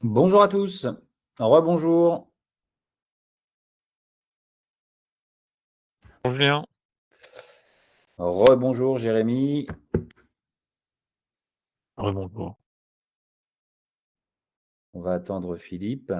Bonjour à tous, rebonjour, Bonjour Julien. rebonjour Jérémy, Rebonjour. on va attendre Philippe.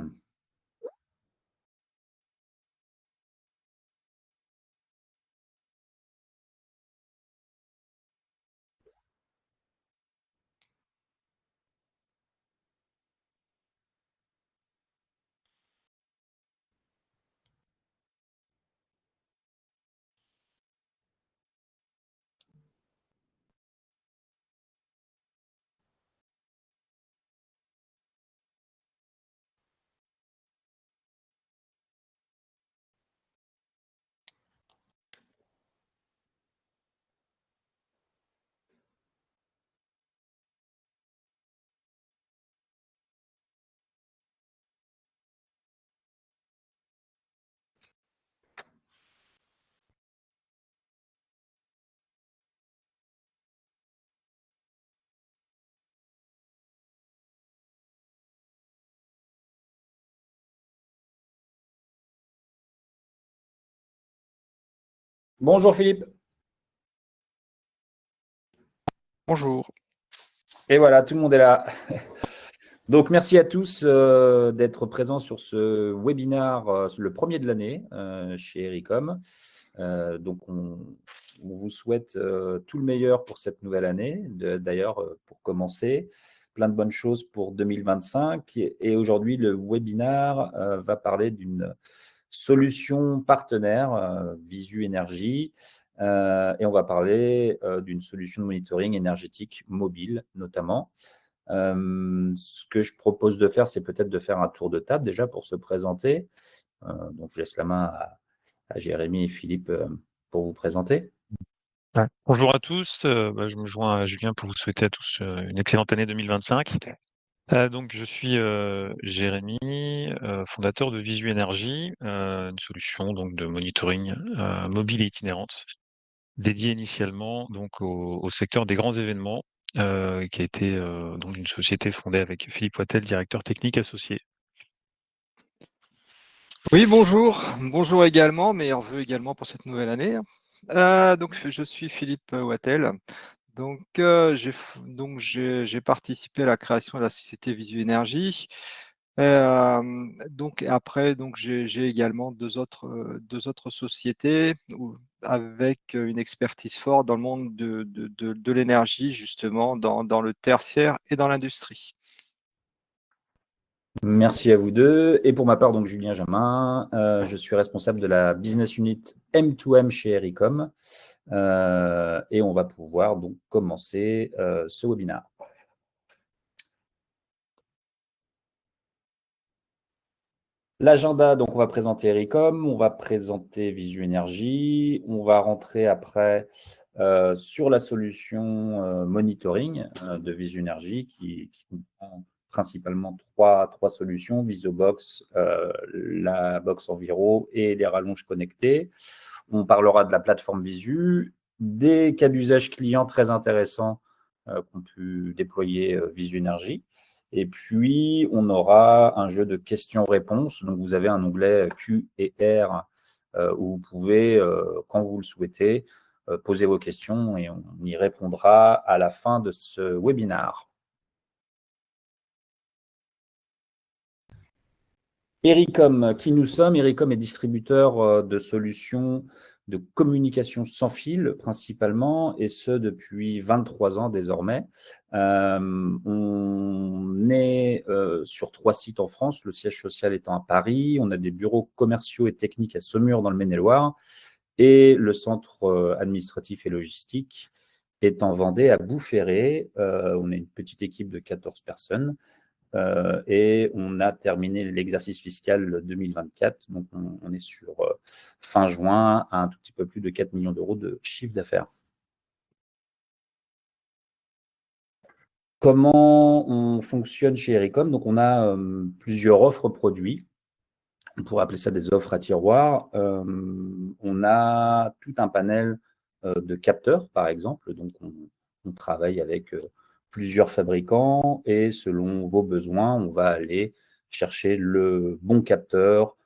Bonjour Philippe. Bonjour. Et voilà, tout le monde est là. Donc merci à tous d'être présents sur ce webinaire, le premier de l'année chez Ericom. Donc on vous souhaite tout le meilleur pour cette nouvelle année. D'ailleurs, pour commencer, plein de bonnes choses pour 2025. Et aujourd'hui, le webinaire va parler d'une solution partenaire, Visu Énergie, et on va parler d'une solution de monitoring énergétique mobile notamment. Ce que je propose de faire, c'est peut-être de faire un tour de table déjà pour se présenter. Donc je laisse la main à Jérémy et Philippe pour vous présenter. Ouais. Bonjour à tous. Je me joins à Julien pour vous souhaiter à tous une excellente année 2025. Donc, je suis Jérémy, fondateur de Visu Énergie, une solution donc, de monitoring mobile et itinérante, dédiée initialement donc, au secteur des grands événements, qui a été donc une société fondée avec Philippe Wattel, directeur technique associé. Oui, bonjour. Bonjour également, meilleurs vœux également pour cette nouvelle année. Donc, je suis Philippe Wattel. Donc, j'ai participé à la création de la société Visu Énergie. Donc, après, j'ai également deux autres sociétés avec une expertise forte dans le monde de l'énergie, justement, dans le tertiaire et dans l'industrie. Merci à vous deux. Et pour ma part, donc Julien Jamin, je suis responsable de la business unit M2M chez Ericom. Et on va pouvoir donc commencer ce webinaire. L'agenda, donc on va présenter Ericom, on va présenter Visu Énergie, on va rentrer après sur la solution monitoring de Visu Énergie qui comprend principalement trois solutions, VisoBox, la box Enviro et les rallonges connectées. On parlera de la plateforme Visu, des cas d'usage clients très intéressants qu'ont pu déployer Visu Énergie. Et puis, on aura un jeu de questions-réponses. Donc, vous avez un onglet Q et R où vous pouvez, quand vous le souhaitez, poser vos questions et on y répondra à la fin de ce webinaire. Ericom, qui nous sommes? Ericom est distributeur de solutions de communication sans fil principalement, et ce depuis 23 ans désormais. On est sur 3 sites en France, le siège social étant à Paris. On a des bureaux commerciaux et techniques à Saumur dans le Maine-et-Loire, et le centre administratif et logistique est en Vendée à Boufféré. On est une petite équipe de 14 personnes. Et on a terminé l'exercice fiscal 2024. Donc, on est sur fin juin à un tout petit peu plus de 4 millions d'euros de chiffre d'affaires. Comment on fonctionne chez Ericom? Donc, on a plusieurs offres produits. On pourrait appeler ça des offres à tiroir. On a tout un panel de capteurs, par exemple. Donc, on travaille avec plusieurs fabricants et selon vos besoins, on va aller chercher le bon capteur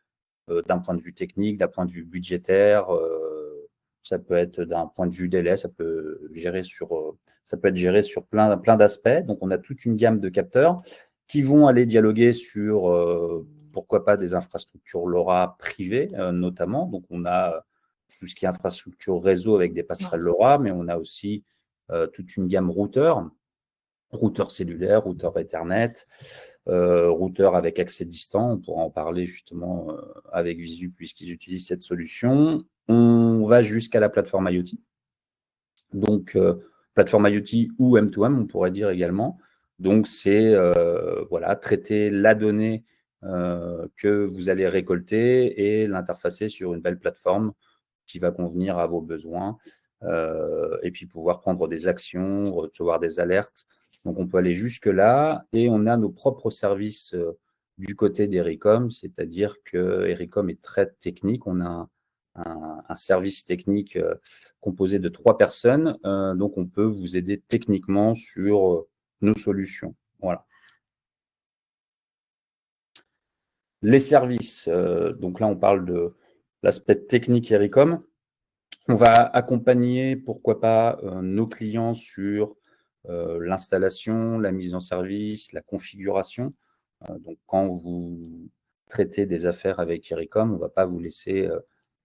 d'un point de vue technique, d'un point de vue budgétaire. Ça peut être d'un point de vue délai, ça peut être géré sur plein d'aspects. Donc, on a toute une gamme de capteurs qui vont aller dialoguer sur, pourquoi pas, des infrastructures LoRa privées, notamment. Donc, on a tout ce qui est infrastructure réseau avec des passerelles LoRa, mais on a aussi toute une gamme routeurs cellulaires, routeurs Ethernet, routeurs avec accès distant. On pourra en parler justement avec Visu puisqu'ils utilisent cette solution. On va jusqu'à la plateforme IoT. Donc, plateforme IoT ou M2M, on pourrait dire également. Donc, c'est voilà, traiter la donnée que vous allez récolter et l'interfacer sur une belle plateforme qui va convenir à vos besoins et puis pouvoir prendre des actions, recevoir des alertes. Donc, on peut aller jusque-là et on a nos propres services du côté d'Ericom, c'est-à-dire que Ericom est très technique. On a un service technique composé de 3 personnes. Donc, on peut vous aider techniquement sur nos solutions. Voilà. Les services, donc là, on parle de l'aspect technique Ericom. On va accompagner, pourquoi pas, nos clients sur l'installation, la mise en service, la configuration. Donc, quand vous traitez des affaires avec Ericom, on ne va pas vous laisser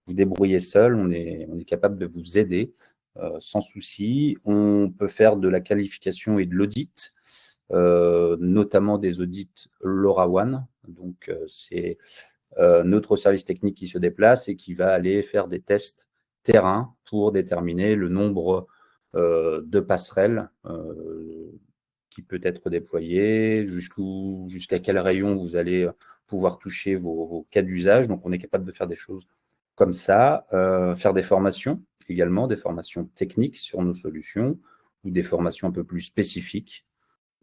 vous débrouiller seul. On est capable de vous aider sans souci. On peut faire de la qualification et de l'audit, notamment des audits LoRaWAN. Donc, c'est notre service technique qui se déplace et qui va aller faire des tests terrain pour déterminer le nombre de passerelles qui peut être déployé, jusqu'à quel rayon vous allez pouvoir toucher vos cas d'usage. Donc, on est capable de faire des choses comme ça, faire des formations également, des formations techniques sur nos solutions ou des formations un peu plus spécifiques.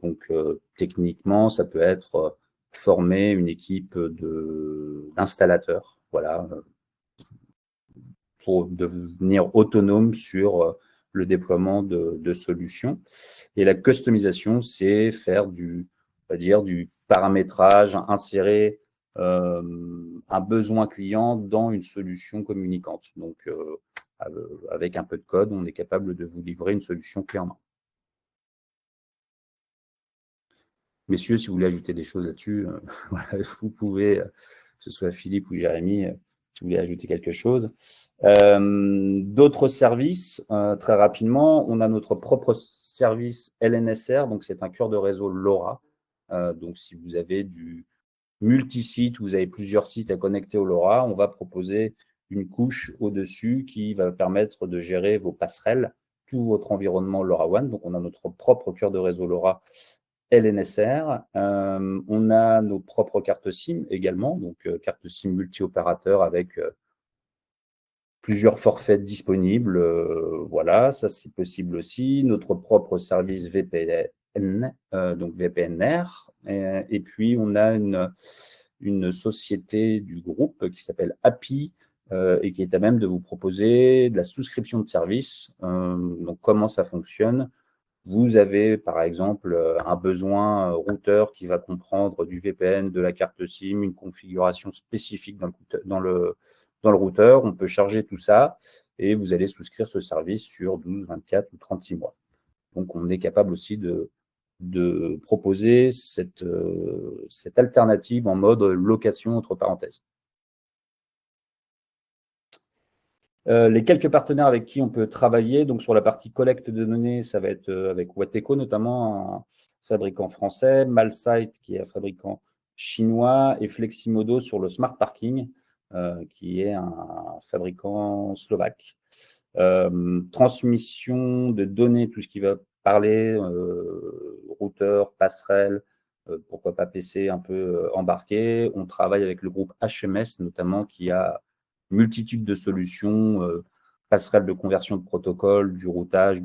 Donc, techniquement, ça peut être former une équipe d'installateurs, voilà, pour devenir autonome sur le déploiement de solutions. Et la customisation, c'est faire du paramétrage, insérer un besoin client dans une solution communicante. Donc, avec un peu de code, on est capable de vous livrer une solution clé en main. Messieurs, si vous voulez ajouter des choses là-dessus, voilà, vous pouvez, que ce soit Philippe ou Jérémy, si vous voulez ajouter quelque chose. D'autres services, très rapidement, on a notre propre service LNSR, donc c'est un cœur de réseau LoRa. Donc, si vous avez du multisite, vous avez plusieurs sites à connecter au LoRa, on va proposer une couche au-dessus qui va permettre de gérer vos passerelles, tout votre environnement LoRaWAN. Donc, on a notre propre cœur de réseau LoRa LNSR. On a nos propres cartes SIM également, donc cartes SIM multi-opérateurs avec plusieurs forfaits disponibles. Voilà, ça c'est possible aussi. Notre propre service VPN, donc VPNR. Et puis, on a une société du groupe qui s'appelle API et qui est à même de vous proposer de la souscription de services. Donc, comment ça fonctionne ? Vous avez, par exemple, un besoin routeur qui va comprendre du VPN, de la carte SIM, une configuration spécifique dans le routeur. On peut charger tout ça et vous allez souscrire ce service sur 12, 24 ou 36 mois. Donc, on est capable aussi de proposer cette alternative en mode location entre parenthèses. Les quelques partenaires avec qui on peut travailler, donc sur la partie collecte de données, ça va être avec Wateco notamment, un fabricant français, Malsite qui est un fabricant chinois et Fleximodo sur le smart parking qui est un fabricant slovaque. Transmission de données, tout ce qui va parler, routeur, passerelle, pourquoi pas PC un peu embarqué. On travaille avec le groupe HMS notamment qui a multitude de solutions, passerelles de conversion de protocole, du routage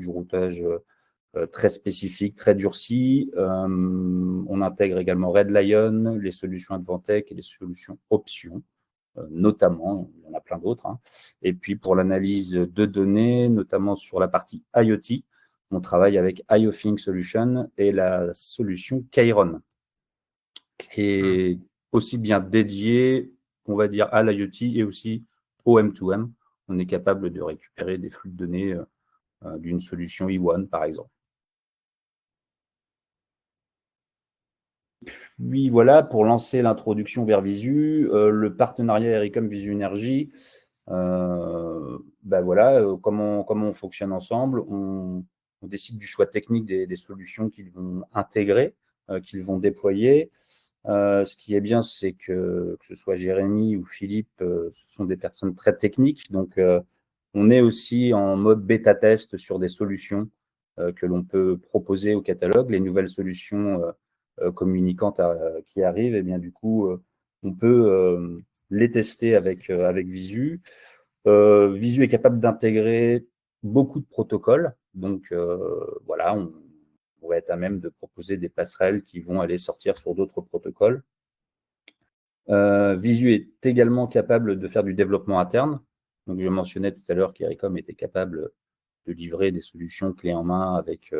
très spécifique, très durci. On intègre également Red Lion, les solutions Advantech et les solutions Options, notamment, il y en a plein d'autres. Et puis pour l'analyse de données, notamment sur la partie IoT, on travaille avec IOTHINK Solutions et la solution Chiron, qui est aussi bien dédiée, on va dire, à l'IoT et aussi au M2M. On est capable de récupérer des flux de données d'une solution E1, par exemple. Puis voilà, pour lancer l'introduction vers Visu, le partenariat Ericom Visu Énergie, voilà, comment on fonctionne ensemble. On décide du choix technique des solutions qu'ils vont intégrer, qu'ils vont déployer. Ce qui est bien, c'est que ce soit Jérémy ou Philippe, ce sont des personnes très techniques. Donc, on est aussi en mode bêta-test sur des solutions que l'on peut proposer au catalogue. Les nouvelles solutions communicantes qui arrivent, et bien du coup, on peut les tester avec Visu. Visu est capable d'intégrer beaucoup de protocoles. Donc, voilà, on va être à même de proposer des passerelles qui vont aller sortir sur d'autres protocoles. Visu est également capable de faire du développement interne. Donc, je mentionnais tout à l'heure qu'Ericom était capable de livrer des solutions clés en main avec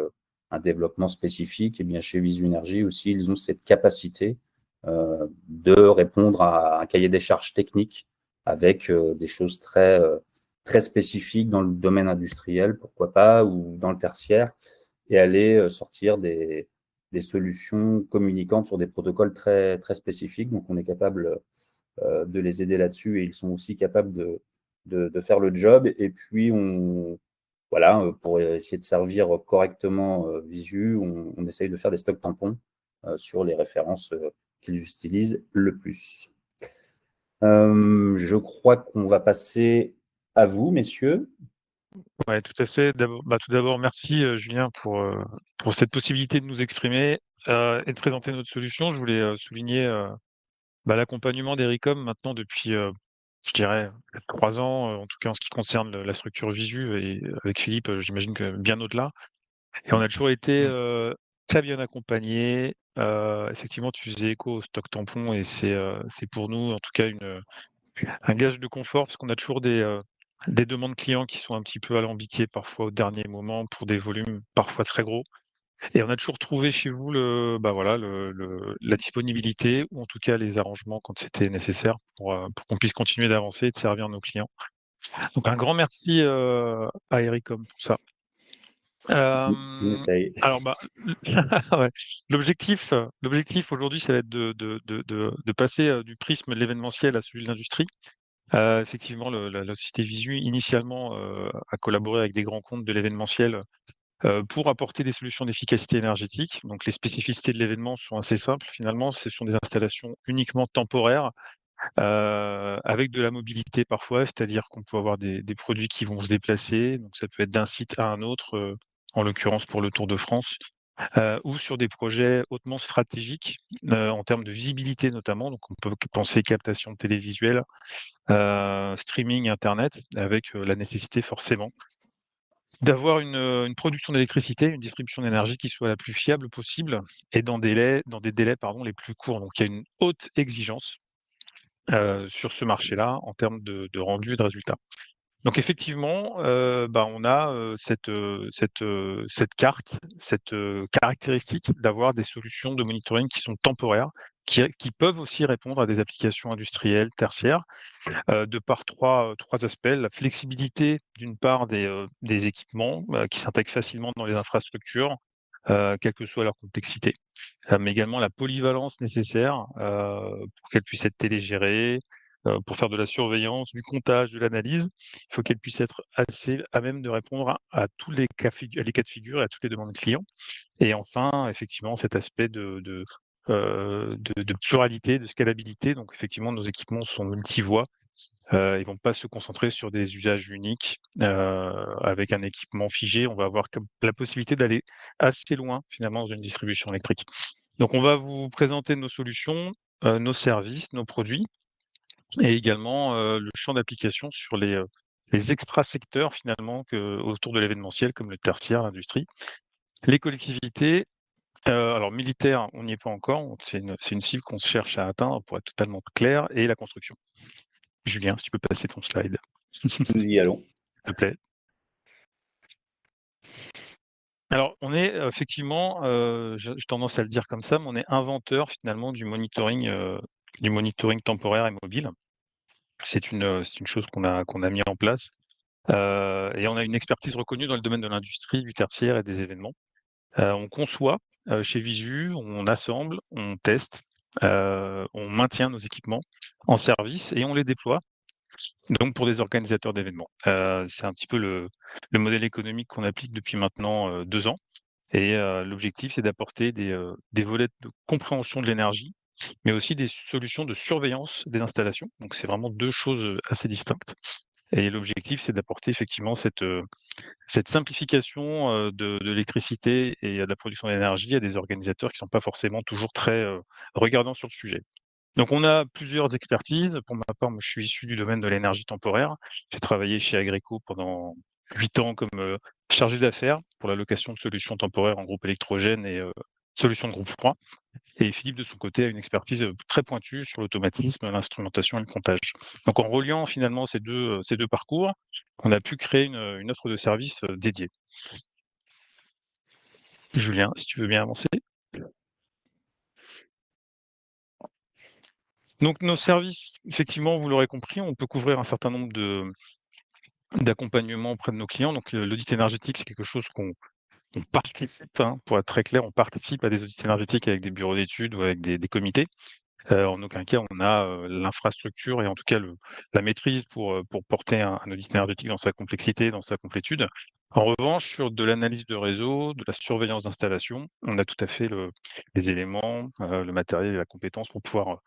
un développement spécifique. Et bien chez Visu Énergie aussi, ils ont cette capacité de répondre à un cahier des charges techniques avec des choses très spécifiques dans le domaine industriel, pourquoi pas, ou dans le tertiaire, et aller sortir des solutions communicantes sur des protocoles très spécifiques. Donc, on est capable de les aider là-dessus et ils sont aussi capables de faire le job. Et puis, voilà, pour essayer de servir correctement Visu, on essaye de faire des stocks tampons sur les références qu'ils utilisent le plus. Je crois qu'on va passer à vous, messieurs. Ouais, tout à fait. Tout d'abord, merci Julien pour cette possibilité de nous exprimer et de présenter notre solution. Je voulais souligner l'accompagnement d'Ericom maintenant depuis, je dirais, 3 ans, en tout cas en ce qui concerne la structure Visu, et avec Philippe, j'imagine que bien au-delà. Et on a toujours été très bien accompagnés. Effectivement, tu faisais écho au stock tampon et c'est pour nous, en tout cas, un gage de confort parce qu'on a toujours des demandes clients qui sont un petit peu alambiquées parfois au dernier moment pour des volumes parfois très gros. Et on a toujours trouvé chez vous la disponibilité ou en tout cas les arrangements quand c'était nécessaire pour qu'on puisse continuer d'avancer et de servir nos clients. Donc un grand merci à Ericom pour ça. On essaye. Alors ouais. L'objectif aujourd'hui, ça va être de passer du prisme de l'événementiel à celui de l'industrie. Effectivement, la société Visu, initialement, a collaboré avec des grands comptes de l'événementiel, pour apporter des solutions d'efficacité énergétique. Donc les spécificités de l'événement sont assez simples finalement, ce sont des installations uniquement temporaires, avec de la mobilité parfois, c'est-à-dire qu'on peut avoir des produits qui vont se déplacer, donc ça peut être d'un site à un autre, en l'occurrence pour le Tour de France, ou sur des projets hautement stratégiques, en termes de visibilité notamment. Donc on peut penser captation télévisuelle, streaming internet avec, la nécessité forcément d'avoir une production d'électricité, une distribution d'énergie qui soit la plus fiable possible et dans des délais, pardon, les plus courts. Donc il y a une haute exigence, sur ce marché-là en termes de rendu et de résultats. Donc effectivement, on a, cette carte, cette, caractéristique d'avoir des solutions de monitoring qui sont temporaires, qui peuvent aussi répondre à des applications industrielles tertiaires, de par trois aspects. La flexibilité, d'une part, des équipements, qui s'intègrent facilement dans les infrastructures, quelle que soit leur complexité. Mais également la polyvalence nécessaire, pour qu'elles puissent être télégérées, pour faire de la surveillance, du comptage, de l'analyse. Il faut qu'elles puissent être assez à même de répondre à tous les cas de figure et à toutes les demandes clients. Et enfin, effectivement, cet aspect de pluralité, de scalabilité. Donc effectivement, nos équipements sont multivoies. Ils vont pas se concentrer sur des usages uniques, avec un équipement figé. On va avoir comme la possibilité d'aller assez loin, finalement, dans une distribution électrique. Donc on va vous présenter nos solutions, nos services, nos produits et également, le champ d'application sur les extra-secteurs, finalement, autour de l'événementiel, comme le tertiaire, l'industrie. Les collectivités, alors militaires, on n'y est pas encore, donc c'est une cible qu'on cherche à atteindre pour être totalement clair, et la construction. Julien, si tu peux passer ton slide. Nous y allons. S'il te plaît. Alors, on est effectivement, j'ai tendance à le dire comme ça, mais on est inventeur finalement du monitoring temporaire et mobile. C'est une chose qu'on a mis en place, et on a une expertise reconnue dans le domaine de l'industrie, du tertiaire et des événements. On conçoit, chez Visu, on assemble, on teste, on maintient nos équipements en service et on les déploie, donc pour des organisateurs d'événements. C'est un petit peu le modèle économique qu'on applique depuis maintenant, 2 ans. Et l'objectif, c'est d'apporter des volets de compréhension de l'énergie, mais aussi des solutions de surveillance des installations. Donc c'est vraiment 2 choses, assez distinctes. Et l'objectif, c'est d'apporter effectivement cette simplification, de l'électricité et de la production d'énergie à des organisateurs qui ne sont pas forcément toujours très, regardants sur le sujet. Donc on a plusieurs expertises. Pour ma part, moi, je suis issu du domaine de l'énergie temporaire. J'ai travaillé chez Agreco pendant 8 ans comme, chargé d'affaires pour la location de solutions temporaires en groupe électrogène et solutions de groupe froid. Et Philippe, de son côté, a une expertise, très pointue sur l'automatisme, l'instrumentation et le comptage. Donc en reliant finalement ces deux parcours, on a pu créer une offre de service, dédiée. Julien, si tu veux bien avancer. Donc nos services, effectivement, vous l'aurez compris, on peut couvrir un certain nombre d'accompagnement auprès de nos clients. Donc, l'audit énergétique, c'est quelque chose qu'on participe, hein, pour être très clair, on participe à des audits énergétiques avec des bureaux d'études ou avec des comités. En aucun cas, on a, l'infrastructure et en tout cas la maîtrise pour porter un audit énergétique dans sa complexité, dans sa complétude. En revanche, sur de l'analyse de réseau, de la surveillance d'installation, on a tout à fait les éléments, le matériel et la compétence pour pouvoir,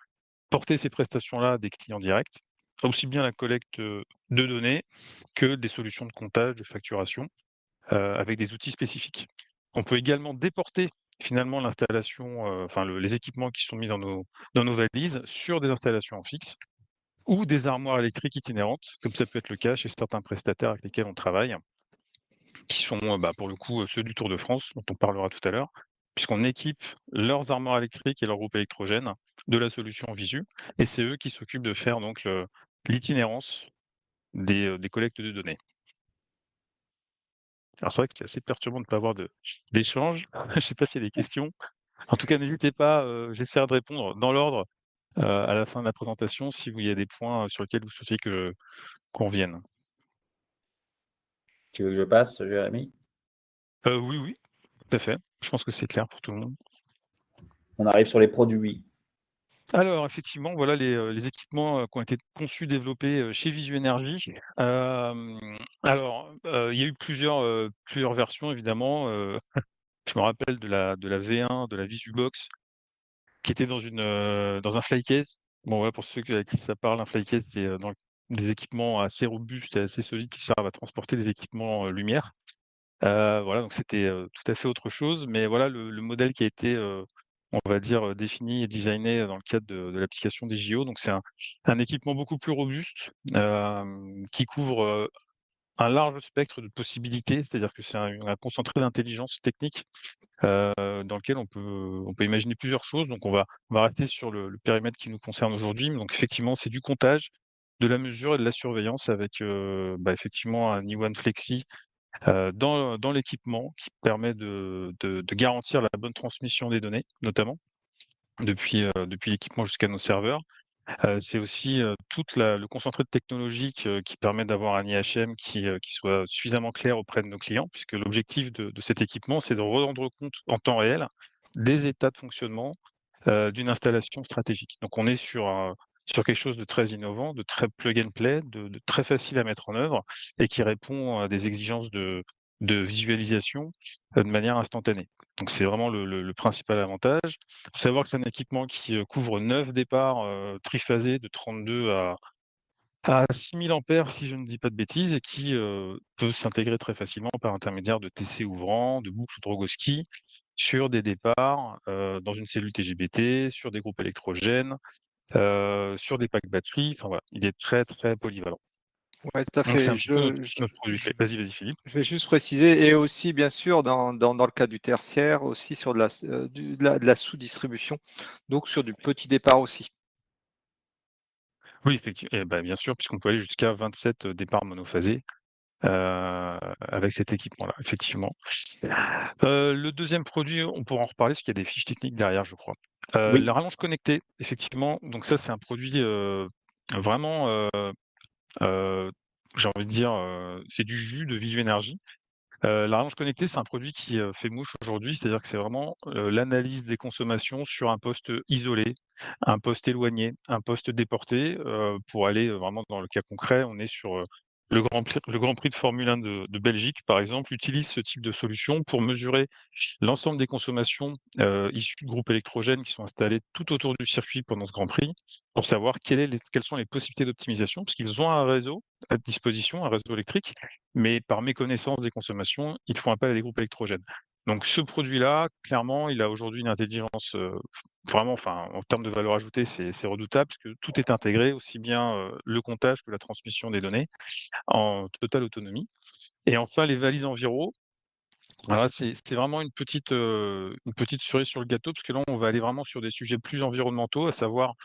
porter ces prestations-là à des clients directs, aussi bien la collecte, de données que des solutions de comptage, de facturation, avec des outils spécifiques. On peut également déporter finalement l'installation, enfin les équipements qui sont mis dans nos valises sur des installations en fixe ou des armoires électriques itinérantes, comme ça peut être le cas chez certains prestataires avec lesquels on travaille, qui sont, pour le coup, ceux du Tour de France, dont on parlera tout à l'heure, puisqu'on équipe leurs armoires électriques et leurs groupes électrogènes de la solution Visu, et c'est eux qui s'occupent de faire donc l'itinérance des collectes de données. Alors c'est vrai que c'est assez perturbant de ne pas avoir d'échange. Je ne sais pas s'il y a des questions. En tout cas, n'hésitez pas, j'essaierai de répondre dans l'ordre, à la fin de la présentation si il y a des points, sur lesquels vous souhaitez qu'on revienne. Tu veux que je passe, Jérémy? Oui, oui, tout à fait. Je pense que c'est clair pour tout le monde. On arrive sur les produits. Alors effectivement, voilà les équipements, qui ont été conçus, développés, chez Visu Énergie. Alors, il y a eu plusieurs versions évidemment, je me rappelle de la V1, de la VisuBox qui était dans un flycase. Bon voilà, pour ceux à qui ça parle, un flycase, c'est, des équipements assez robustes et assez solides qui servent à transporter des équipements, lumière. Voilà, donc c'était, tout à fait autre chose, mais voilà le modèle qui a été, on va dire, défini et designé dans le cadre de l'application des JO. Donc c'est un équipement beaucoup plus robuste, qui couvre, un large spectre de possibilités. C'est-à-dire que c'est un concentré d'intelligence technique, dans lequel on peut imaginer plusieurs choses. Donc on va rester sur le périmètre qui nous concerne aujourd'hui. Donc effectivement, c'est du comptage, de la mesure et de la surveillance avec, effectivement un Iwan Flexi, dans l'équipement qui permet de garantir la bonne transmission des données, notamment depuis l'équipement jusqu'à nos serveurs. C'est aussi, toute le concentré de technologique, qui permet d'avoir un IHM qui soit suffisamment clair auprès de nos clients, puisque l'objectif de cet équipement, c'est de rendre compte en temps réel des états de fonctionnement, d'une installation stratégique. Donc on est sur quelque chose de très innovant, de très plug and play, de très facile à mettre en œuvre et qui répond à des exigences de visualisation, de manière instantanée. Donc c'est vraiment le principal avantage. Il faut savoir que c'est un équipement qui, couvre 9 départs, triphasés de 32 à 6 000 ampères, si je ne dis pas de bêtises, et qui, peut s'intégrer très facilement par intermédiaire de TC ouvrants, de boucles Drogowski, sur des départs, dans une cellule TGBT, sur des groupes électrogènes, sur des packs batteries. Enfin voilà, il est très, très polyvalent. Ouais, tout à Donc c'est fait. un petit peu notre produit clé. Vas-y, Philippe. Je vais juste préciser, et aussi, bien sûr, dans le cas du tertiaire, aussi sur de la sous-distribution, donc sur du petit départ aussi. Oui, effectivement, et bien sûr, puisqu'on peut aller jusqu'à 27 départs monophasés. avec cet équipement-là, effectivement. Le deuxième produit, on pourra en reparler parce qu'il y a des fiches techniques derrière, je crois. Oui. La rallonge connectée, effectivement, donc ça, c'est un produit, vraiment, j'ai envie de dire, c'est du jus de Visu Énergie. La rallonge connectée, c'est un produit qui, fait mouche aujourd'hui, c'est-à-dire que c'est vraiment, l'analyse des consommations sur un poste isolé, un poste éloigné, un poste déporté, pour aller, vraiment dans le cas concret, on est sur, le Grand Prix de Formule 1 de Belgique, par exemple, utilise ce type de solution pour mesurer l'ensemble des consommations, issues de groupes électrogènes qui sont installés tout autour du circuit pendant ce Grand Prix, pour savoir quelles sont les possibilités d'optimisation. Parce qu'ils ont un réseau à disposition, un réseau électrique, mais par méconnaissance des consommations, ils font appel à des groupes électrogènes. Donc ce produit-là, clairement, il a aujourd'hui une intelligence, vraiment, enfin, en termes de valeur ajoutée, c'est redoutable parce que tout est intégré, aussi bien, le comptage que la transmission des données, en totale autonomie. Et enfin, les valises enviro, alors là, c'est vraiment une petite cerise sur le gâteau parce que là, on va aller vraiment sur des sujets plus environnementaux, à savoir,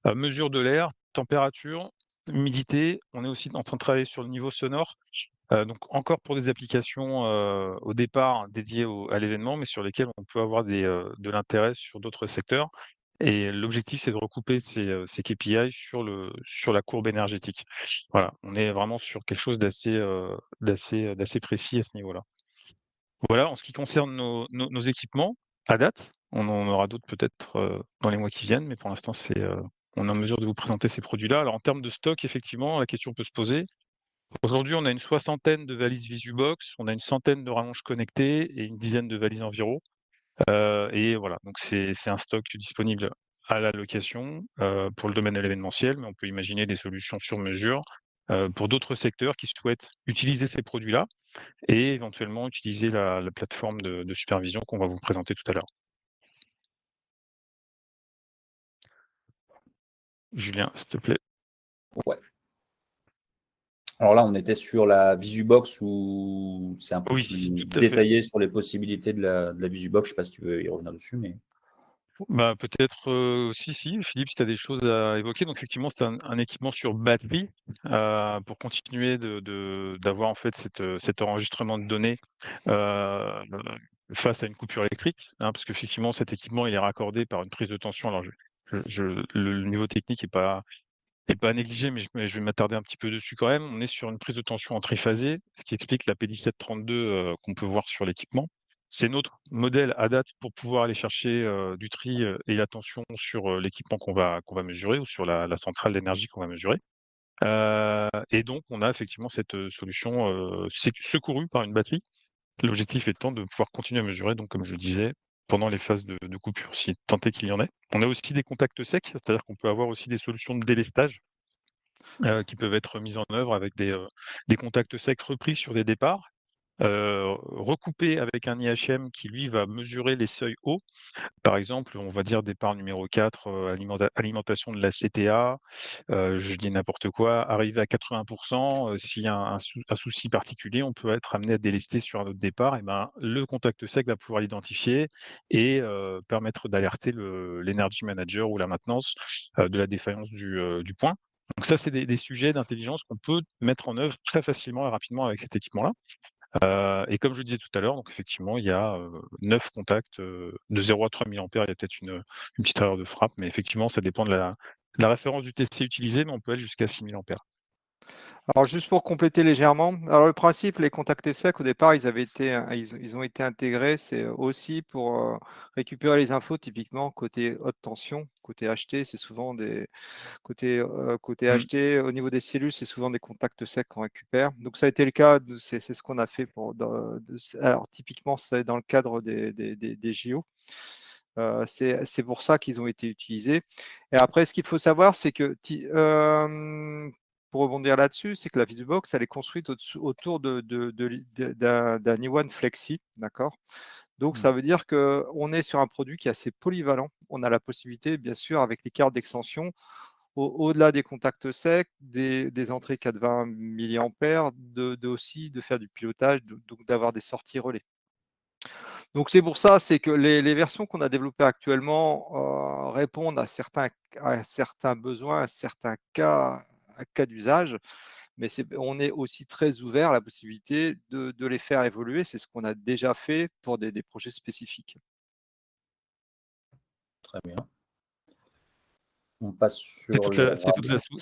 mesure de l'air, température, humidité. On est aussi en train de travailler sur le niveau sonore. Donc encore pour des applications, au départ dédiées à l'événement, mais sur lesquelles on peut avoir de l'intérêt sur d'autres secteurs et l'objectif, c'est de recouper ces KPI sur la courbe énergétique. Voilà, on est vraiment sur quelque chose d'assez précis à ce niveau-là. Voilà, en ce qui concerne nos équipements, à date, on en aura d'autres peut-être, dans les mois qui viennent, mais pour l'instant, on est en mesure de vous présenter ces produits-là. Alors en termes de stock, effectivement, la question peut se poser. Aujourd'hui, on a une soixantaine de valises VisuBox, on a une centaine de rallonges connectées et une dizaine de valises environ. Et voilà, donc c'est un stock disponible à la location, pour le domaine de l'événementiel, mais on peut imaginer des solutions sur mesure, pour d'autres secteurs qui souhaitent utiliser ces produits-là et éventuellement utiliser la plateforme de supervision qu'on va vous présenter tout à l'heure. Julien, s'il te plaît. Ouais. Alors là, on était sur la VisuBox où c'est un peu Oui, plus tout à fait. détaillé sur les possibilités de la VisuBox. Je ne sais pas si tu veux y revenir dessus, mais Bah, peut-être, si, Philippe, si tu as des choses à évoquer. Donc effectivement, c'est un équipement sur batterie, pour continuer d'avoir en fait cet enregistrement de données, heu, face à une coupure électrique, hein, parce qu'effectivement cet équipement, il est raccordé par une prise de tension. Alors je le niveau technique est pas à négliger, mais je vais m'attarder un petit peu dessus quand même. On est sur une prise de tension en triphasé, ce qui explique la P1732, qu'on peut voir sur l'équipement. C'est notre modèle à date pour pouvoir aller chercher, du tri, et la tension sur, l'équipement qu'on va mesurer ou sur la centrale d'énergie qu'on va mesurer. Et donc on a effectivement cette, solution, secourue par une batterie. L'objectif étant de pouvoir continuer à mesurer, donc comme je le disais, pendant les phases de coupure, si tant est qu'il y en ait. On a aussi des contacts secs, c'est-à-dire qu'on peut avoir aussi des solutions de délestage, qui peuvent être mises en œuvre avec des contacts secs repris sur des départs, recoupés avec un IHM qui lui va mesurer les seuils hauts. Par exemple, on va dire départ numéro 4, alimentation de la CTA, je dis n'importe quoi, arrivé à 80, s'il y a un souci particulier, on peut être amené à délester sur un autre départ et ben, le contact sec va pouvoir l'identifier et permettre d'alerter l'energy manager ou la maintenance, de la défaillance du point. Donc ça, c'est des sujets d'intelligence qu'on peut mettre en œuvre très facilement et rapidement avec cet équipement-là. Et comme je le disais tout à l'heure, donc effectivement, il y a, 9 contacts, de 0 à 3 milliampères. Il y a peut-être une petite erreur de frappe, mais effectivement, ça dépend de la référence du TC utilisé, mais on peut aller jusqu'à 6 milliampères. Alors juste pour compléter légèrement, alors le principe, les contacts secs au départ, ils ont été intégrés, c'est aussi pour récupérer les infos typiquement côté haute tension, côté HT, c'est souvent côté Mmh. HT, au niveau des cellules, c'est souvent des contacts secs qu'on récupère. Donc ça a été le cas, c'est ce qu'on a fait alors typiquement c'est dans le cadre des JO. C'est pour ça qu'ils ont été utilisés. Et après, ce qu'il faut savoir, c'est que pour rebondir là-dessus, c'est que la VisuBox, elle est construite autour d'un Iwan Flexi, d'accord. Donc, Mmh. ça veut dire qu'on est sur un produit qui est assez polyvalent. On a la possibilité, bien sûr, avec les cartes d'extension, au-delà des contacts secs, des entrées 420 milliampères, aussi de faire du pilotage, donc d'avoir des sorties relais. Donc c'est pour ça, c'est que les versions qu'on a développées actuellement répondent à certains besoins, à certains cas d'usage. mais on est aussi très ouvert à la possibilité de les faire évoluer. C'est ce qu'on a déjà fait pour des projets spécifiques. Très bien. On passe C'est sur toute les la c'est toute la rames. sou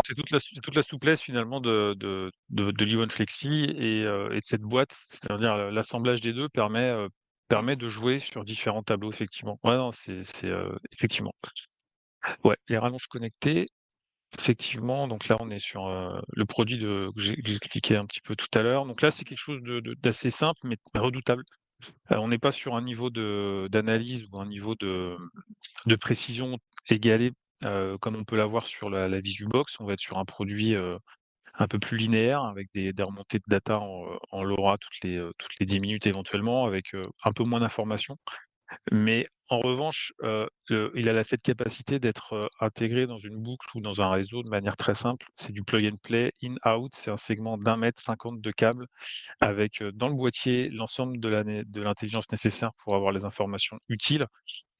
c'est toute la souplesse finalement de l'Ion Flexi et de cette boîte. C'est-à-dire l'assemblage des 2 permet de jouer sur différents tableaux effectivement. Ouais, non, effectivement. Ouais, les rallonges connectées, effectivement, donc là on est sur, le produit que j'ai expliqué un petit peu tout à l'heure. Donc là, c'est quelque chose d'assez simple mais redoutable. On n'est pas sur un niveau d'analyse ou un niveau de précision égalé, comme on peut l'avoir sur la VisuBox. On va être sur un produit, un peu plus linéaire avec des remontées de data en LoRa toutes les 10 minutes éventuellement avec, un peu moins d'informations. Mais en revanche, il a cette capacité d'être, intégré dans une boucle ou dans un réseau de manière très simple. C'est du plug and play, in-out, c'est un segment d'1,50 m de câble avec, dans le boîtier, l'ensemble de l'intelligence nécessaire pour avoir les informations utiles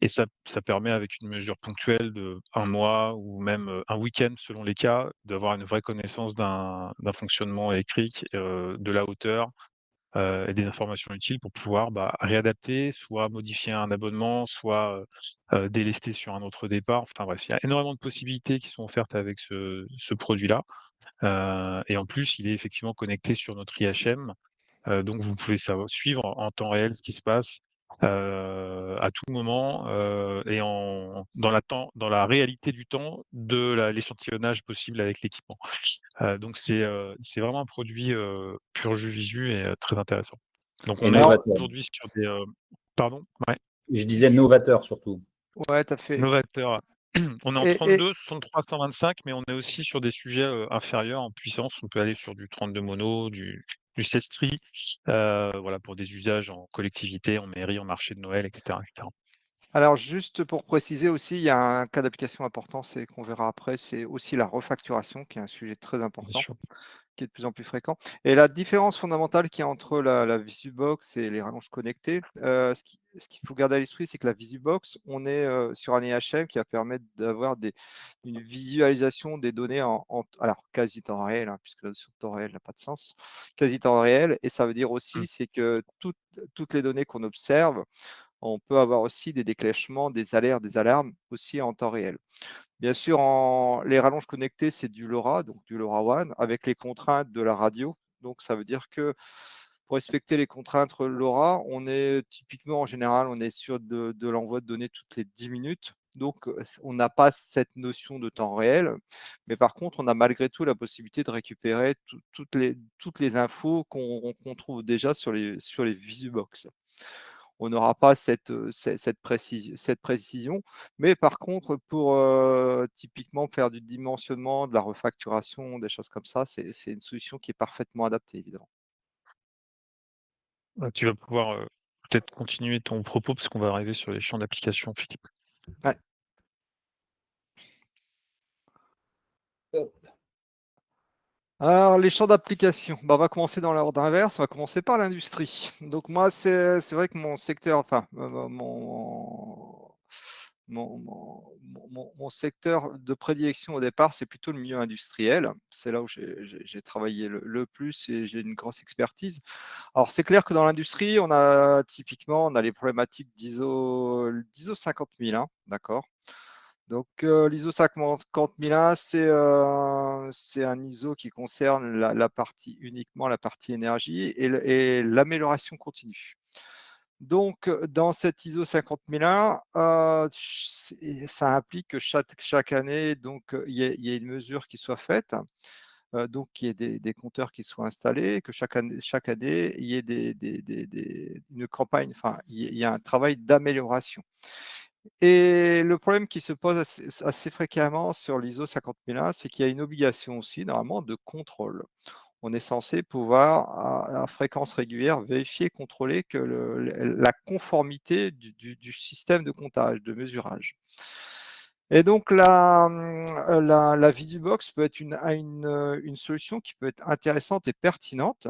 et ça permet avec une mesure ponctuelle de 1 mois ou même, un week-end selon les cas, d'avoir une vraie connaissance d'un fonctionnement électrique, de la hauteur, et des informations utiles pour pouvoir, réadapter, soit modifier un abonnement, soit, délester sur un autre départ. Enfin bref, il y a énormément de possibilités qui sont offertes avec ce produit-là, et en plus, il est effectivement connecté sur notre IHM, donc vous pouvez suivre en temps réel ce qui se passe, à tout moment, et dans la réalité du temps de l'échantillonnage possible avec l'équipement. Donc c'est vraiment un produit, pur jus visu et très intéressant. Donc Et on est Alors, novateur. aujourd'hui sur des, pardon? Ouais, Je disais novateur surtout. ouais, tu as fait. novateur. On est en Et 32, 63, 125, mais on est aussi sur des sujets, inférieurs en puissance. On peut aller sur du 32 mono, du 16 tri, voilà, pour des usages en collectivité, en mairie, en marché de Noël, et cetera, et cetera. alors, juste pour préciser aussi, il y a un cas d'application important, c'est qu'on verra après, c'est aussi la refacturation, qui est un sujet très Bien important, sûr. qui est de plus en plus fréquent. Et la différence fondamentale qu'il y a entre la VisuBox et les rallonges connectées, ce qu'il faut garder à l'esprit, c'est que la VisuBox, on est sur un IHM qui va permettre d'avoir une visualisation des données alors quasi temps réel, hein, puisque la notion de temps réel n'a pas de sens, quasi temps réel. Et ça veut dire Mmh. aussi, c'est que toutes les données qu'on observe, on peut avoir aussi des déclenchements, des alertes, des alarmes aussi en temps réel. Bien sûr, les rallonges connectées, c'est du LoRa, donc du LoRaWAN, avec les contraintes de la radio. Donc, ça veut dire que pour respecter les contraintes LoRa, on est typiquement, en général, on est sur de l'envoi de données toutes les 10 minutes. Donc, on n'a pas cette notion de temps réel. Mais par contre, on a malgré tout la possibilité de récupérer toutes les infos qu'on trouve déjà sur les VisuBox. On n'aura pas cette précision. Mais par contre, pour typiquement faire du dimensionnement, de la refacturation, des choses comme ça, c'est une solution qui est parfaitement adaptée, évidemment. Tu vas pouvoir, peut-être continuer ton propos parce qu'on va arriver sur les champs d'application, Philippe. Ouais. Alors, les champs d'application, on va commencer dans l'ordre inverse, on va commencer par l'industrie. Donc moi, c'est vrai que mon secteur, enfin, mon secteur de prédilection au départ, c'est plutôt le milieu industriel. C'est là où j'ai travaillé le plus et j'ai une grosse expertise. Alors, c'est clair que dans l'industrie, on a les problématiques d'ISO 50001, d'accord? Donc, l'ISO 50001, c'est un ISO qui concerne uniquement la partie énergie et l'amélioration continue. Donc, dans cet ISO 50001, ça implique que chaque année, donc, il y ait une mesure qui soit faite, donc qu'il y ait des compteurs qui soient installés, que chaque année, il y ait une campagne, enfin, il y a un travail d'amélioration. Et le problème qui se pose assez fréquemment sur l'ISO 50001, c'est qu'il y a une obligation aussi, normalement, de contrôle. On est censé pouvoir, à fréquence régulière, vérifier, contrôler que la conformité du système de comptage, de mesurage. Et donc, la VisuBox peut être une solution qui peut être intéressante et pertinente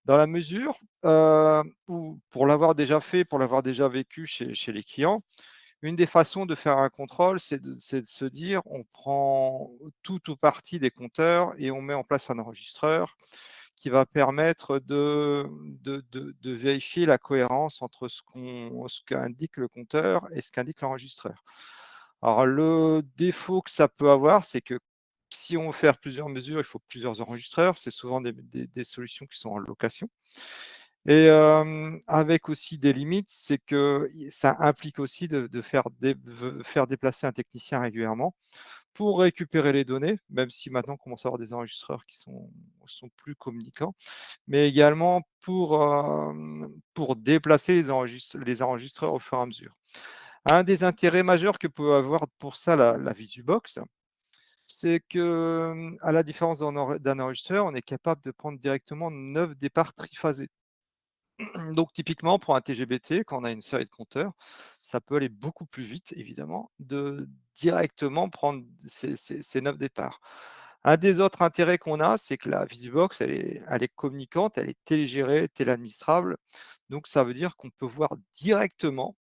dans la mesure où, pour l'avoir déjà fait, pour l'avoir déjà vécu chez les clients, Une des façons de faire un contrôle, c'est de se dire, on prend tout ou partie des compteurs et on met en place un enregistreur qui va permettre de vérifier la cohérence entre ce qu'indique le compteur et ce qu'indique l'enregistreur. Alors le défaut que ça peut avoir, c'est que si on veut faire plusieurs mesures, il faut plusieurs enregistreurs. C'est souvent des solutions qui sont en location. Et avec aussi des limites, c'est que ça implique aussi de faire déplacer un technicien régulièrement pour récupérer les données, même si maintenant on commence à avoir des enregistreurs qui sont plus communicants, mais également pour déplacer les enregistreurs au fur et à mesure. Un des intérêts majeurs que peut avoir pour ça la VisuBox, c'est que, à la différence d'un enregistreur, on est capable de prendre directement 9 départs triphasés. Donc typiquement pour un TGBT, quand on a une série de compteurs, ça peut aller beaucoup plus vite évidemment, de directement prendre ces 9 départs. Un des autres intérêts qu'on a, c'est que la VisuBox, elle est communicante, elle est télégérée, téléadministrable. Donc ça veut dire qu'on peut voir directement,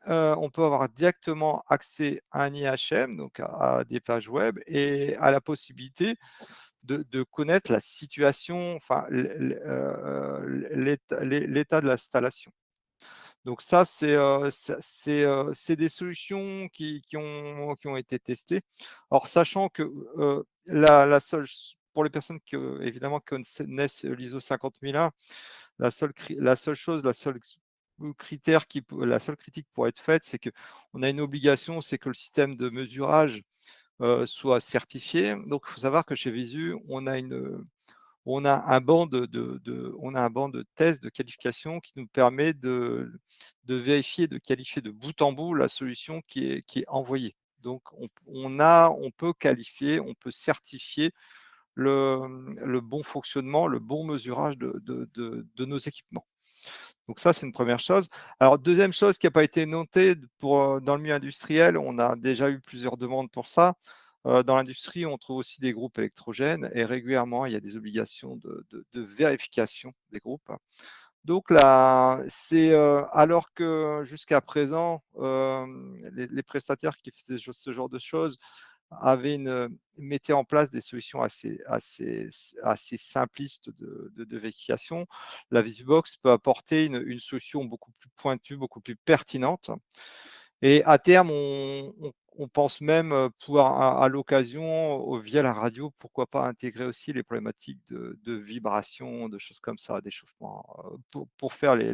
on peut avoir directement accès à un IHM, donc à des pages web et à la possibilité de connaître la situation, enfin l'état de l'installation. Donc ça, c'est des solutions qui ont été testées. Alors sachant que, la seule pour les personnes qui, évidemment connaissent l'ISO 50001, la seule critique pour être faite, c'est qu'on a une obligation, c'est que le système de mesurage, soit certifié. Donc il faut savoir que chez Visu, on a un banc de tests, de qualification qui nous permet de vérifier, de qualifier de bout en bout la solution qui est envoyée. Donc on peut qualifier, on peut certifier le bon fonctionnement, le bon mesurage de nos équipements. Donc ça, c'est une première chose. Alors deuxième chose qui n'a pas été notée dans le milieu industriel, on a déjà eu plusieurs demandes pour ça. Dans l'industrie, on trouve aussi des groupes électrogènes et régulièrement, il y a des obligations de vérification des groupes. Donc là, c'est alors que jusqu'à présent, les prestataires qui faisaient ce genre de choses mettaient en place des solutions assez simplistes de vérification. La VisuBox peut apporter une solution beaucoup plus pointue, beaucoup plus pertinente. Et à terme, on pense même, pouvoir à l'occasion, via la radio, pourquoi pas intégrer aussi les problématiques de vibration, de choses comme ça, d'échauffement, pour faire les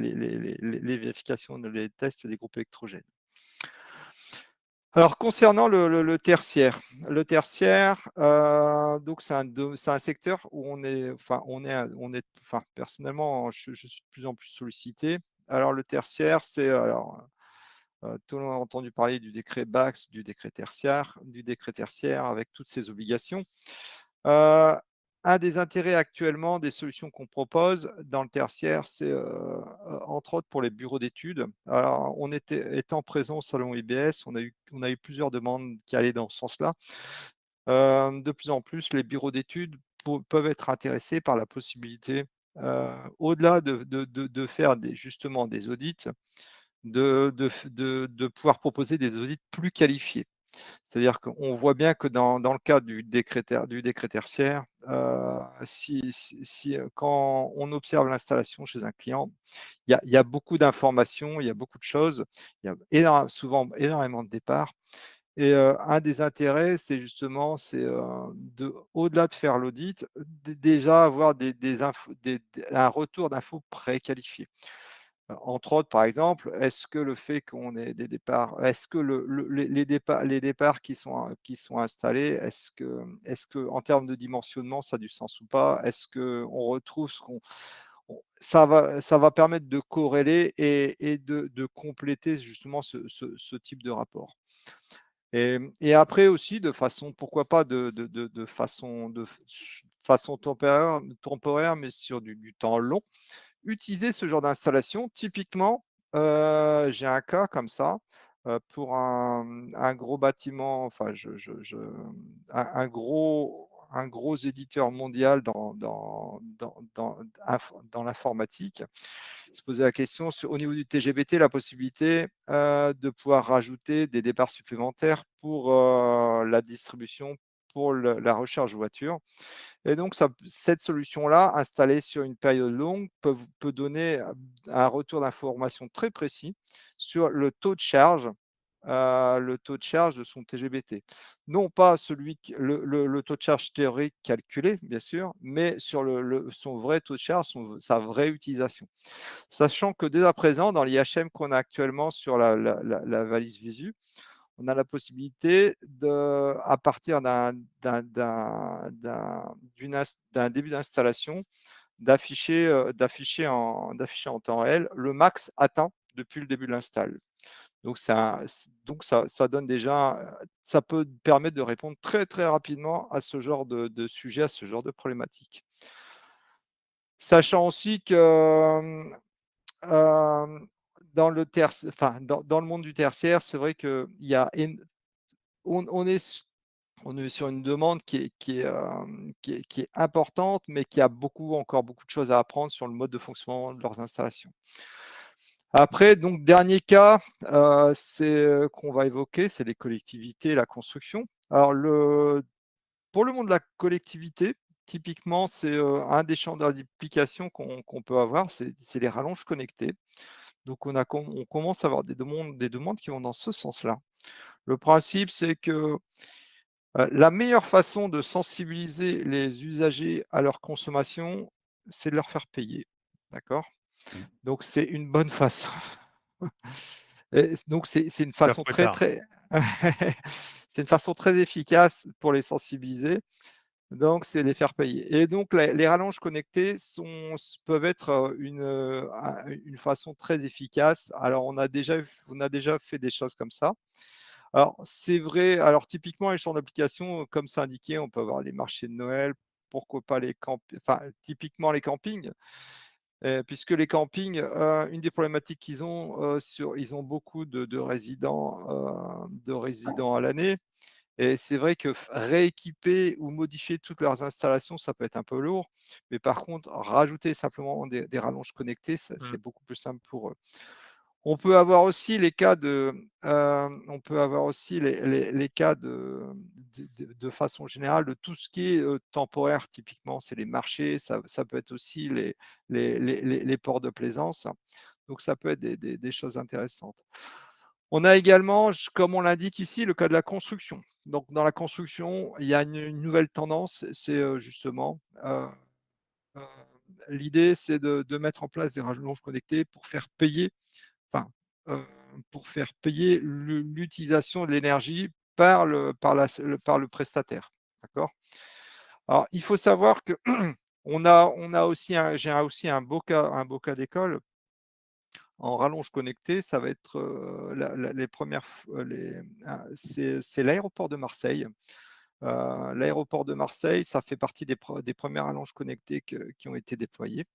vérifications, les tests des groupes électrogènes. Alors concernant le tertiaire. Le tertiaire, donc c'est un secteur où personnellement, je suis de plus en plus sollicité. Alors le tertiaire, tout le monde a entendu parler du décret BACS, du décret tertiaire avec toutes ses obligations. Un des intérêts actuellement des solutions qu'on propose dans le tertiaire, c'est entre autres pour les bureaux d'études. Alors, étant présent au salon IBS, on a eu plusieurs demandes qui allaient dans ce sens-là. De plus en plus, les bureaux d'études peuvent être intéressés par la possibilité, au-delà de faire justement des audits, de pouvoir proposer des audits plus qualifiés. C'est-à-dire qu'on voit bien que dans le cadre du décret tertiaire, quand on observe l'installation chez un client, il y a beaucoup d'informations, il y a beaucoup de choses, il y a souvent énormément de départs et un des intérêts, c'est justement, au-delà de faire l'audit, déjà avoir un retour d'infos préqualifiées. Entre autres, par exemple, est-ce que le fait qu'on ait des départs, est-ce que les départs qui sont installés, est-ce que en termes de dimensionnement, ça a du sens ou pas? Est-ce qu'on retrouve ça va permettre de corréler et de compléter justement ce type de rapport. Et après aussi de façon, pourquoi pas de façon temporaire, mais sur du temps long, utiliser ce genre d'installation. Typiquement, j'ai un cas comme ça, pour un gros bâtiment, enfin un un gros éditeur mondial dans l'informatique. Il se posait la question au niveau du TGBT, la possibilité de pouvoir rajouter des départs supplémentaires pour la distribution, pour la recharge voiture. Et donc, cette solution-là, installée sur une période longue, peut donner un retour d'information très précis sur le taux de charge de son TGBT. Non pas le taux de charge théorique calculé, bien sûr, mais sur son vrai taux de charge, sa vraie utilisation. Sachant que dès à présent, dans l'IHM qu'on a actuellement sur la valise Visu, on a la possibilité, à partir d'un début d'installation, d'afficher en temps réel le max atteint depuis le début de l'install. Donc, ça donne déjà, ça peut permettre de répondre très très rapidement à ce genre de sujet, à ce genre de problématique. Sachant aussi que dans le monde du tertiaire, c'est vrai qu'il y a on est sur une demande qui est importante, mais qui a encore beaucoup de choses à apprendre sur le mode de fonctionnement de leurs installations. Après, donc dernier cas, qu'on va évoquer, c'est les collectivités et la construction. Alors pour le monde de la collectivité, typiquement, c'est un des champs d'application qu'on peut avoir, c'est les rallonges connectées. Donc on commence à avoir des demandes qui vont dans ce sens-là. Le principe, c'est que la meilleure façon de sensibiliser les usagers à leur consommation, c'est de leur faire payer. D'accord? Mmh. Donc c'est une bonne façon. Et donc c'est une façon Trop très, tard. très c'est une façon très efficace pour les sensibiliser. Donc c'est les faire payer. Et donc les rallonges connectées peuvent être, une façon très efficace. Alors on a déjà fait des choses comme ça. Alors, c'est vrai, alors typiquement, les champs d'application, comme c'est indiqué, on peut avoir les marchés de Noël, pourquoi pas typiquement les campings, puisque les campings, une des problématiques qu'ils ont, ils ont beaucoup de résidents à l'année. Et c'est vrai que rééquiper ou modifier toutes leurs installations, ça peut être un peu lourd. Mais par contre, rajouter simplement des rallonges connectées, Mmh. c'est beaucoup plus simple pour eux. On peut avoir aussi les cas de façon générale de tout ce qui est temporaire. Typiquement, c'est les marchés, ça peut être aussi les ports de plaisance. Donc, ça peut être des choses intéressantes. On a également, comme on l'indique ici, le cas de la construction. Donc, dans la construction, il y a une nouvelle tendance, c'est justement euh, l'idée, c'est de mettre en place des rallonges connectées enfin, heu, pour faire payer l'utilisation de l'énergie par le prestataire. D'accord? Alors, il faut savoir que on a aussi j'ai aussi un beau cas d'école. En rallonge connectée, ça va être, les premières f les c'est l'aéroport de Marseille. L'aéroport de Marseille, ça fait partie des premières rallonges connectées qui ont été déployées.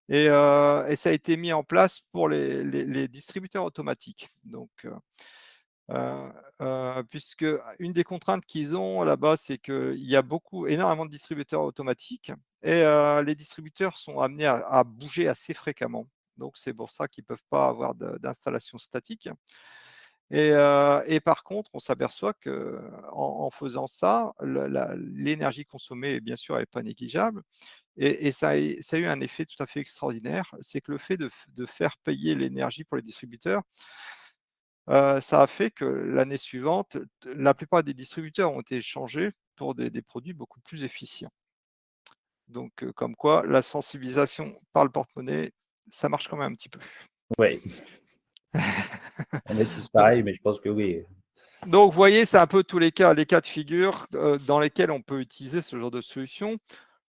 Et ça a été mis en place pour les distributeurs automatiques. Donc, puisque une des contraintes qu'ils ont là-bas, c'est qu'il y a énormément de distributeurs automatiques et les distributeurs sont amenés à bouger assez fréquemment. Donc c'est pour ça qu'ils ne peuvent pas avoir d'installation statique. Et par contre, on s'aperçoit qu'en faisant ça, l'énergie consommée, bien sûr, elle est pas négligeable. Et ça a eu un effet tout à fait extraordinaire. C'est que le fait de faire payer l'énergie pour les distributeurs, ça a fait que l'année suivante, la plupart des distributeurs ont été changés pour des produits beaucoup plus efficients. Donc, comme quoi la sensibilisation par le porte-monnaie, ça marche quand même un petit peu. Ouais, on est tous Donc pareils, mais je pense que oui. donc vous voyez, c'est un peu tous les cas de figure, dans lesquels on peut utiliser ce genre de solution.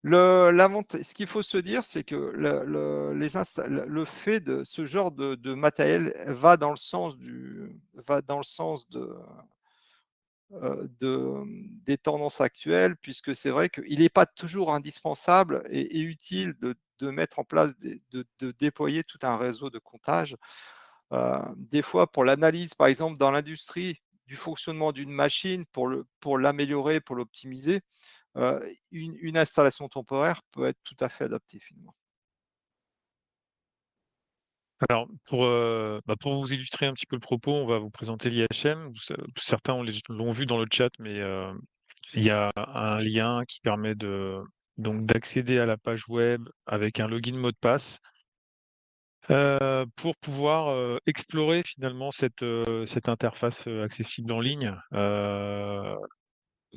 Ce qu'il faut se dire, c'est que le fait de ce genre de matériel va dans le sens des tendances actuelles, puisque c'est vrai qu'il n'est pas toujours indispensable et utile de mettre en place de déployer tout un réseau de comptage. Des fois, pour l'analyse, par exemple, dans l'industrie, du fonctionnement d'une machine, pour l'améliorer, pour l'optimiser, une installation temporaire peut être tout à fait adaptée finalement. Alors pour vous illustrer un petit peu le propos, on va vous présenter l'IHM. Certains l'ont vu dans le chat, mais il y a un lien qui permet d'accéder à la page web avec un login mot de passe, pour pouvoir, explorer finalement cette interface, accessible en ligne,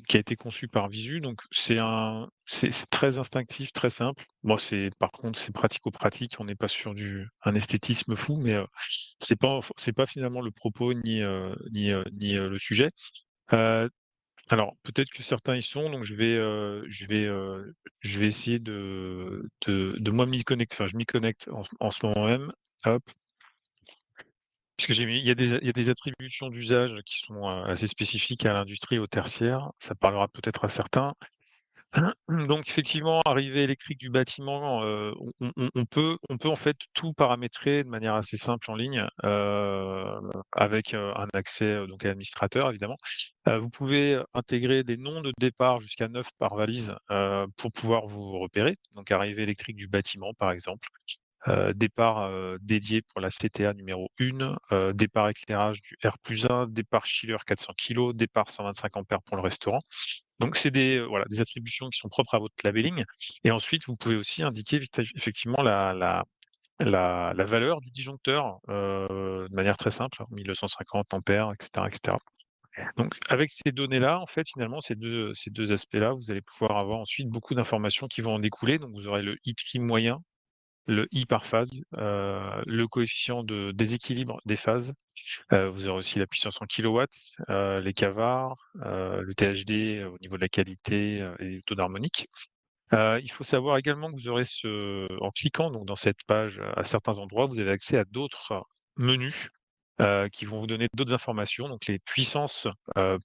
qui a été conçue par Visu. Donc c'est très instinctif, très simple. Bon, par contre, c'est pratico-pratique, on n'est pas sur un esthétisme fou, mais c'est pas finalement le propos ni le sujet. Heu, alors peut-être que certains y sont, donc je vais essayer de moi m'y connecter. Enfin, je m'y connecte en ce moment même. Hop. Puisque il y a des attributions d'usage qui sont, assez spécifiques à l'industrie et au tertiaire. Ça parlera peut-être à certains. Donc effectivement, arrivée électrique du bâtiment, on peut en fait tout paramétrer de manière assez simple en ligne, avec, un accès, donc à l'administrateur évidemment. Vous pouvez intégrer des noms de départ jusqu'à 9 par valise, pour pouvoir vous repérer. Donc arrivée électrique du bâtiment par exemple. Départ, dédié pour la CTA numéro 1, départ éclairage du R+1, départ chiller 400 kg, départ 125 ampères pour le restaurant. Donc c'est voilà, des attributions qui sont propres à votre labelling, et ensuite vous pouvez aussi indiquer effectivement la valeur du disjoncteur, de manière très simple, 1250 ampères, et cetera, et cetera. Donc avec ces données-là, en fait, finalement, ces deux aspects-là, vous allez pouvoir avoir ensuite beaucoup d'informations qui vont en découler. Donc vous aurez le I-trim moyen, le I par phase, le coefficient de déséquilibre des phases. Vous aurez aussi la puissance en kilowatts, les cavars, le THD au niveau de la qualité, et le taux d'harmonique. Il faut savoir également que vous aurez en cliquant donc dans cette page, à certains endroits, vous avez accès à d'autres menus, qui vont vous donner d'autres informations, donc les puissances,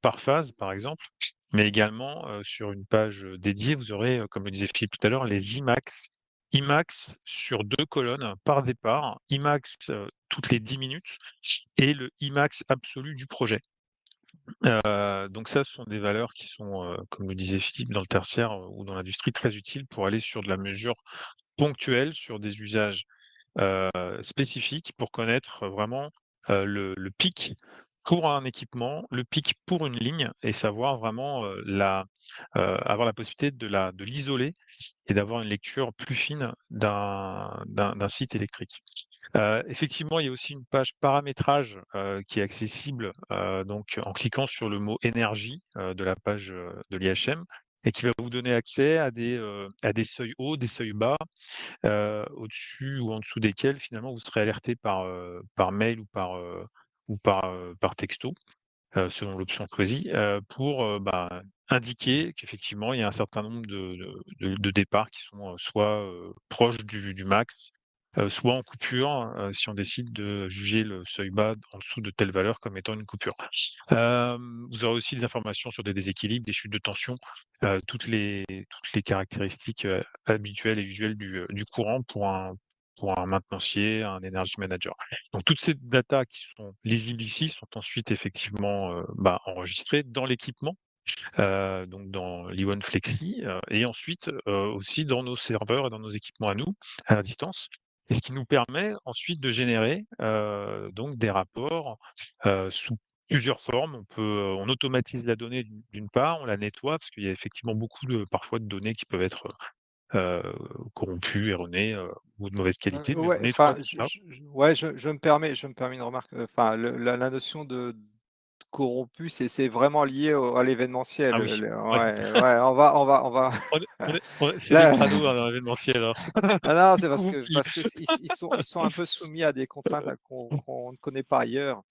par phase, par exemple, mais également, sur une page, dédiée, vous aurez, comme le disait Philippe tout à l'heure, les Imax. Imax sur 2 colonnes par départ, Imax, toutes les 10 minutes, et le Imax absolu du projet. Donc ça, ce sont des valeurs qui sont, comme le disait Philippe, dans le tertiaire, ou dans l'industrie, très utiles pour aller sur de la mesure ponctuelle, sur des usages, heu, spécifiques, pour connaître vraiment, le pic pour un équipement, le pic pour une ligne, et savoir vraiment, avoir la possibilité de l'isoler et d'avoir une lecture plus fine d'un site électrique. Effectivement, il y a aussi une page paramétrage, qui est accessible, donc en cliquant sur le mot énergie, de la page, de l'IHM, et qui va vous donner accès à des seuils hauts, des seuils bas, au-dessus ou en dessous desquels finalement vous serez alerté par mail ou par texto, selon l'option choisie, pour, indiquer qu'effectivement il y a un certain nombre de départs qui sont, soit, proches du max, soit en coupure, si on décide de juger le seuil bas en dessous de telle valeur comme étant une coupure. Vous aurez aussi des informations sur des déséquilibres, des chutes de tension, toutes les caractéristiques, habituelles et usuelles du courant pour un maintenancier, un energy manager. Donc toutes ces datas qui sont lisibles ici sont ensuite effectivement, enregistrées dans l'équipement, donc dans l'E1 Flexi, et ensuite, aussi dans nos serveurs et dans nos équipements à nous, à distance, et ce qui nous permet ensuite de générer, donc des rapports, sous plusieurs formes. On automatise la donnée d'une part, on la nettoie parce qu'il y a effectivement beaucoup parfois de données qui peuvent être, heu, corrompues, erronées, ou de mauvaise qualité, mais on Ouais, nettoie enfin, tout ça. ouais, je me permets une remarque, enfin, la notion de corrompu, c'est vraiment lié à l'événementiel, Ah oui, ouais. ouais, ouais, on va C'est des là crados, hein, dans l'événementiel, alors. ah non, c'est parce Vous que qui ils sont un peu soumis à des contraintes là qu'on ne connaît pas ailleurs.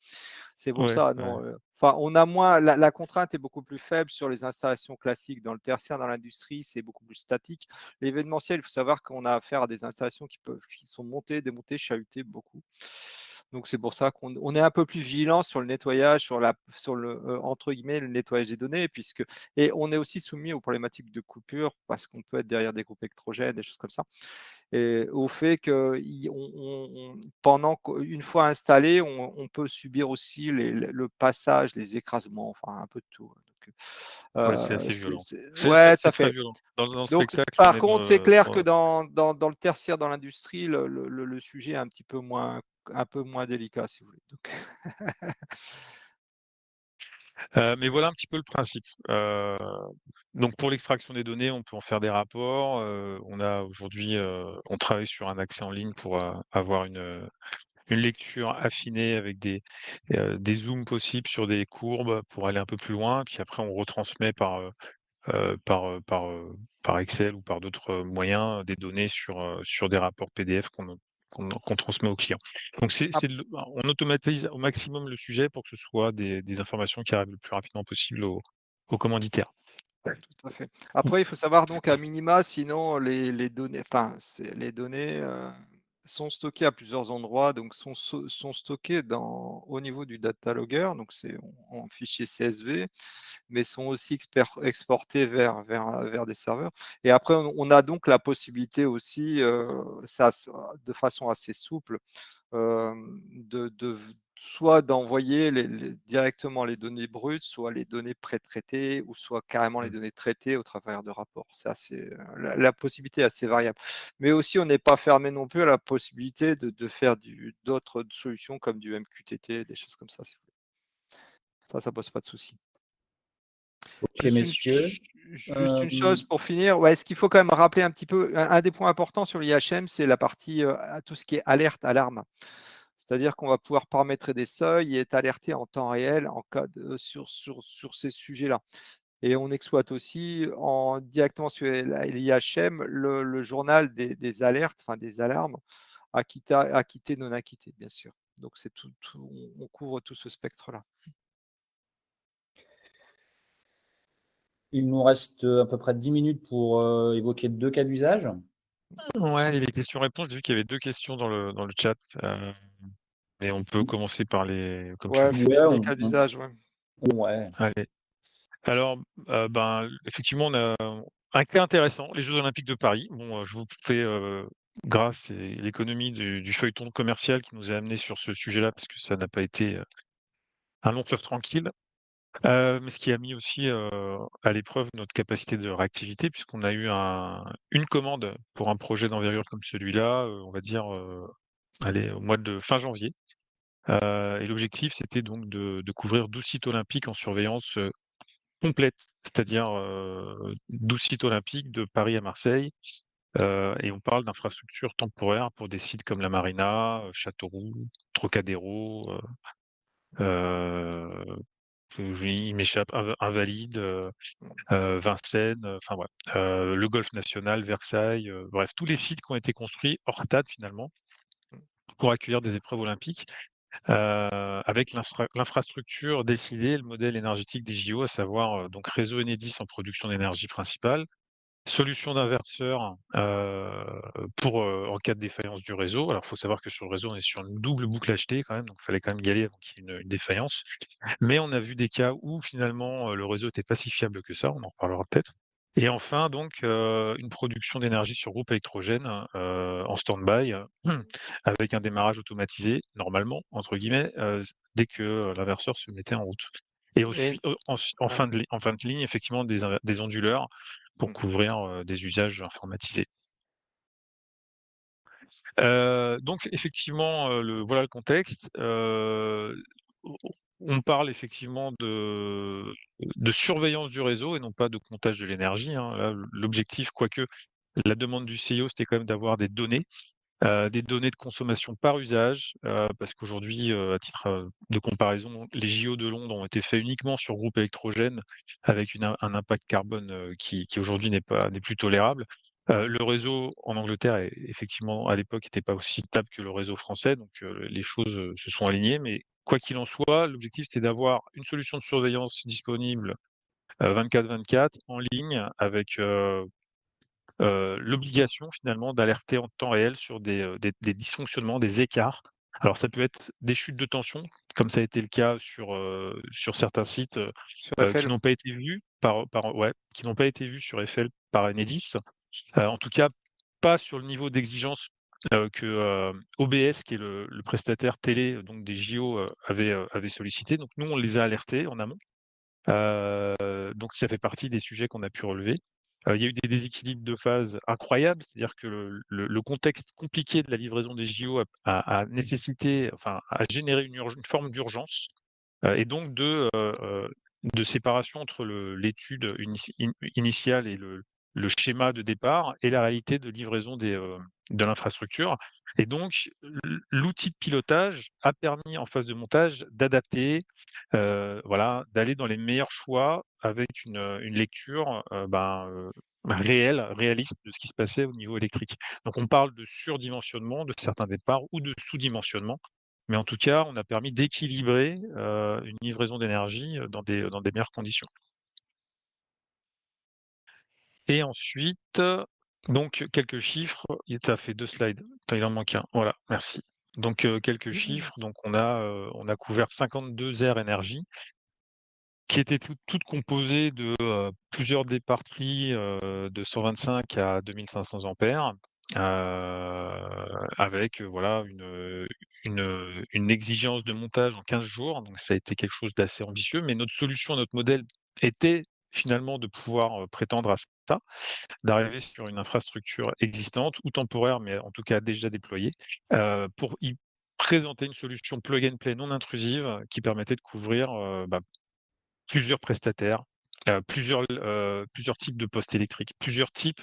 C'est pour Ouais, ça, ouais. non, enfin, on a moins la contrainte est beaucoup plus faible sur les installations classiques. Dans le tertiaire, dans l'industrie, c'est beaucoup plus statique. L'événementiel, il faut savoir qu'on a affaire à des installations qui sont montées, démontées, chahutées beaucoup. Donc c'est pour ça qu'on est un peu plus vigilant sur le nettoyage, sur le, entre guillemets, «le nettoyage des données» puisque et on est aussi soumis aux problématiques de coupure parce qu'on peut être derrière des groupes électrogènes, des choses comme ça. Et au fait que pendant qu'une fois installé, on peut subir aussi le passage, les écrasements, enfin un peu de tout. Ouais, c'est assez violent. Ouais, tout à C'est très fait. violent. Dans le Donc, spectacle, on par est contre, c'est clair que ouais. dans le tertiaire, dans l'industrie, le sujet est un peu moins délicat, si vous voulez. Donc, Mais voilà un petit peu le principe. Donc pour l'extraction des données, on peut en faire des rapports. On a aujourd'hui, on travaille sur un accès en ligne pour, avoir une lecture affinée avec des zooms possibles sur des courbes pour aller un peu plus loin. Puis après, on retransmet par Excel ou par d'autres, moyens, des données sur des rapports PDF qu'on transmet aux clients. Donc ap on automatise au maximum le sujet pour que ce soit des informations qui arrivent le plus rapidement possible aux commanditaires. Tout à fait. Après, il faut savoir donc à minima, sinon les données, enfin, les données sont stockées à plusieurs endroits, donc sont stockées au niveau du data logger, donc c'est en fichier CSV, mais sont aussi exportées vers des serveurs. Et après, on a donc la possibilité aussi, de façon assez souple, de soit d'envoyer directement les données brutes, soit les données pré-traitées, ou soit carrément les Mmh. données traitées au travers de rapports. C'est assez, la possibilité est assez variable. Mais aussi, on n'est pas fermé non plus à la possibilité de faire d'autres solutions comme du MQTT, des choses comme ça, si vous voulez. Ça pose pas de souci. Ok, Juste une messieurs. juste une chose pour finir, ouais, ce qu'il faut quand même rappeler un petit peu, un des points importants sur l'IHM, c'est la partie, tout ce qui est alerte, alarme. C'est-à-dire qu'on va pouvoir paramétrer des seuils et être alerté en temps réel en cas sur ces sujets-là. Et on exploite aussi directement sur l'IHM le journal des alertes, enfin des alarmes, acquittés, non acquittés, bien sûr. Donc c'est on couvre tout ce spectre-là. Il nous reste à peu près 10 minutes pour évoquer 2 cas d'usage. Ouais, les questions-réponses, j'ai vu qu'il y avait 2 questions dans le chat, et on peut commencer par comme tu Ouais, veux. Ouais, les cas d'usage, ouais. ouais. Allez. Alors, ben, effectivement, on a un cas intéressant, les Jeux olympiques de Paris. Bon, je vous fais, grâce et l'économie du feuilleton commercial qui nous a amenés sur ce sujet-là, parce que ça n'a pas été, un long fleuve tranquille. Mais ce qui a mis aussi, à l'épreuve notre capacité de réactivité, puisqu'on a eu une commande pour un projet d'envergure comme celui-là, on va dire, allez, au mois de fin janvier. Et l'objectif, c'était donc de couvrir 12 sites olympiques en surveillance, complète, c'est-à-dire, 12 sites olympiques de Paris à Marseille, et on parle d'infrastructures temporaires pour des sites comme la Marina, Châteauroux, Trocadéro, heu, il m'échappe, Invalides, Vincennes, enfin voilà, le Golfe National, Versailles, bref, tous les sites qui ont été construits hors stade finalement, pour accueillir des épreuves olympiques, avec l'infrastructure décidée, le modèle énergétique des JO, à savoir, donc réseau Enedis en production d'énergie principale, solution d'inverseur, en cas de défaillance du réseau. Alors, il faut savoir que sur le réseau, on est sur une double boucle achetée quand même, donc il fallait quand même y aller avant qu'il y ait une défaillance. Mais on a vu des cas où finalement, le réseau était pas si fiable que ça, on en reparlera peut-être. Et enfin donc, une production d'énergie sur groupe électrogène, en stand-by, avec un démarrage automatisé, «normalement» entre guillemets, dès que, l'inverseur se mettait en route. Et Et aussi, en ouais. en fin de ligne, effectivement, des onduleurs pour Mmh. couvrir, des usages informatisés. Donc effectivement, voilà le contexte. O On parle effectivement de surveillance du réseau et non pas de comptage de l'énergie, hein. Là, l'objectif, quoique la demande du CIO, c'était quand même d'avoir des données de consommation par usage, parce qu'aujourd'hui, à titre, de comparaison, les JO de Londres ont été faits uniquement sur groupe électrogène avec un impact carbone, qui aujourd'hui n'est plus tolérable. Le réseau en Angleterre effectivement, à l'époque, était pas aussi stable que le réseau français, donc les choses, se sont alignées. Mais quoi qu'il en soit, l'objectif, c'était d'avoir une solution de surveillance disponible, 24/24 en ligne avec, l'obligation finalement d'alerter en temps réel sur des dysfonctionnements, des écarts. Alors ça peut être des chutes de tension, comme ça a été le cas sur certains sites, Sur qui Eiffel. n'ont pas été vus qui n'ont pas été vus sur Eiffel par Enedis. En tout cas, pas sur le niveau d'exigence, que, OBS, qui est le prestataire télé, donc des JO, avait sollicité. Donc nous, on les a alertés en amont. Donc ça fait partie des sujets qu'on a pu relever. Il y a eu des déséquilibres de phase incroyables, c'est-à-dire que le contexte compliqué de la livraison des JO a nécessité, enfin, a généré une forme d'urgence, et donc de séparation entre l'étude initiale et le schéma de départ et la réalité de livraison de l'infrastructure. Et donc l'outil de pilotage a permis en phase de montage d'adapter, voilà, d'aller dans les meilleurs choix avec une lecture, réaliste de ce qui se passait au niveau électrique. Donc on parle de surdimensionnement de certains départs ou de sous-dimensionnement, mais en tout cas, on a permis d'équilibrer, une livraison d'énergie, dans des meilleures conditions. Et ensuite, donc quelques chiffres. Tu as fait 2 slides. Attends, il en manque un. Voilà, merci. Donc quelques chiffres. Donc on a couvert 52 aires énergie qui étaient toutes composées de, plusieurs départs pris, de 125 à 2 500 ampères, avec, voilà une exigence de montage en 15 jours. Donc ça a été quelque chose d'assez ambitieux, mais notre solution, notre modèle était finalement de pouvoir, prétendre à ça, d'arriver sur une infrastructure existante ou temporaire, mais en tout cas déjà déployée, pour y présenter une solution plug and play non intrusive qui permettait de couvrir, plusieurs prestataires, plusieurs types de postes électriques, plusieurs types,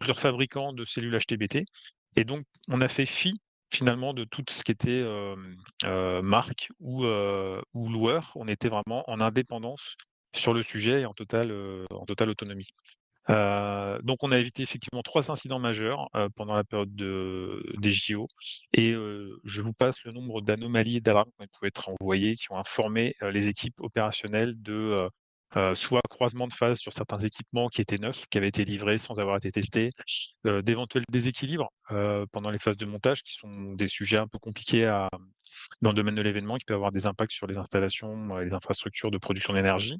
plusieurs fabricants de cellules HTBT. Et donc on a fait fi finalement de tout ce qui était, marque ou loueur. On était vraiment en indépendance sur le sujet et en totale autonomie. Donc on a évité effectivement 3 incidents majeurs, pendant la période des JO, et je vous passe le nombre d'anomalies et d'alarmes qui pouvaient être envoyées, qui ont informé, les équipes opérationnelles de, soit croisement de phase sur certains équipements qui étaient neufs, qui avaient été livrés sans avoir été testés, d'éventuels déséquilibres, pendant les phases de montage qui sont des sujets un peu compliqués dans le domaine de l'événement, qui peuvent avoir des impacts sur les installations, et les infrastructures de production d'énergie.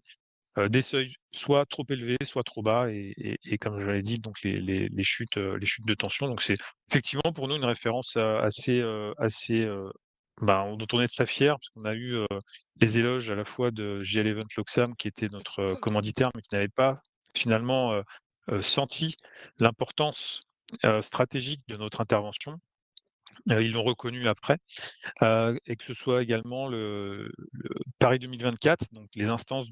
Des seuils soit trop élevés, soit trop bas, et comme je l'ai dit, donc les chutes de tension. Donc c'est effectivement pour nous une référence, assez, dont on est très fiers, parce qu'on a eu, les éloges à la fois de GL Event Loxam, qui était notre, commanditaire, mais qui n'avait pas finalement, senti l'importance, stratégique de notre intervention. Ils l'ont reconnu après. Et que ce soit également le Paris 2024, donc les instances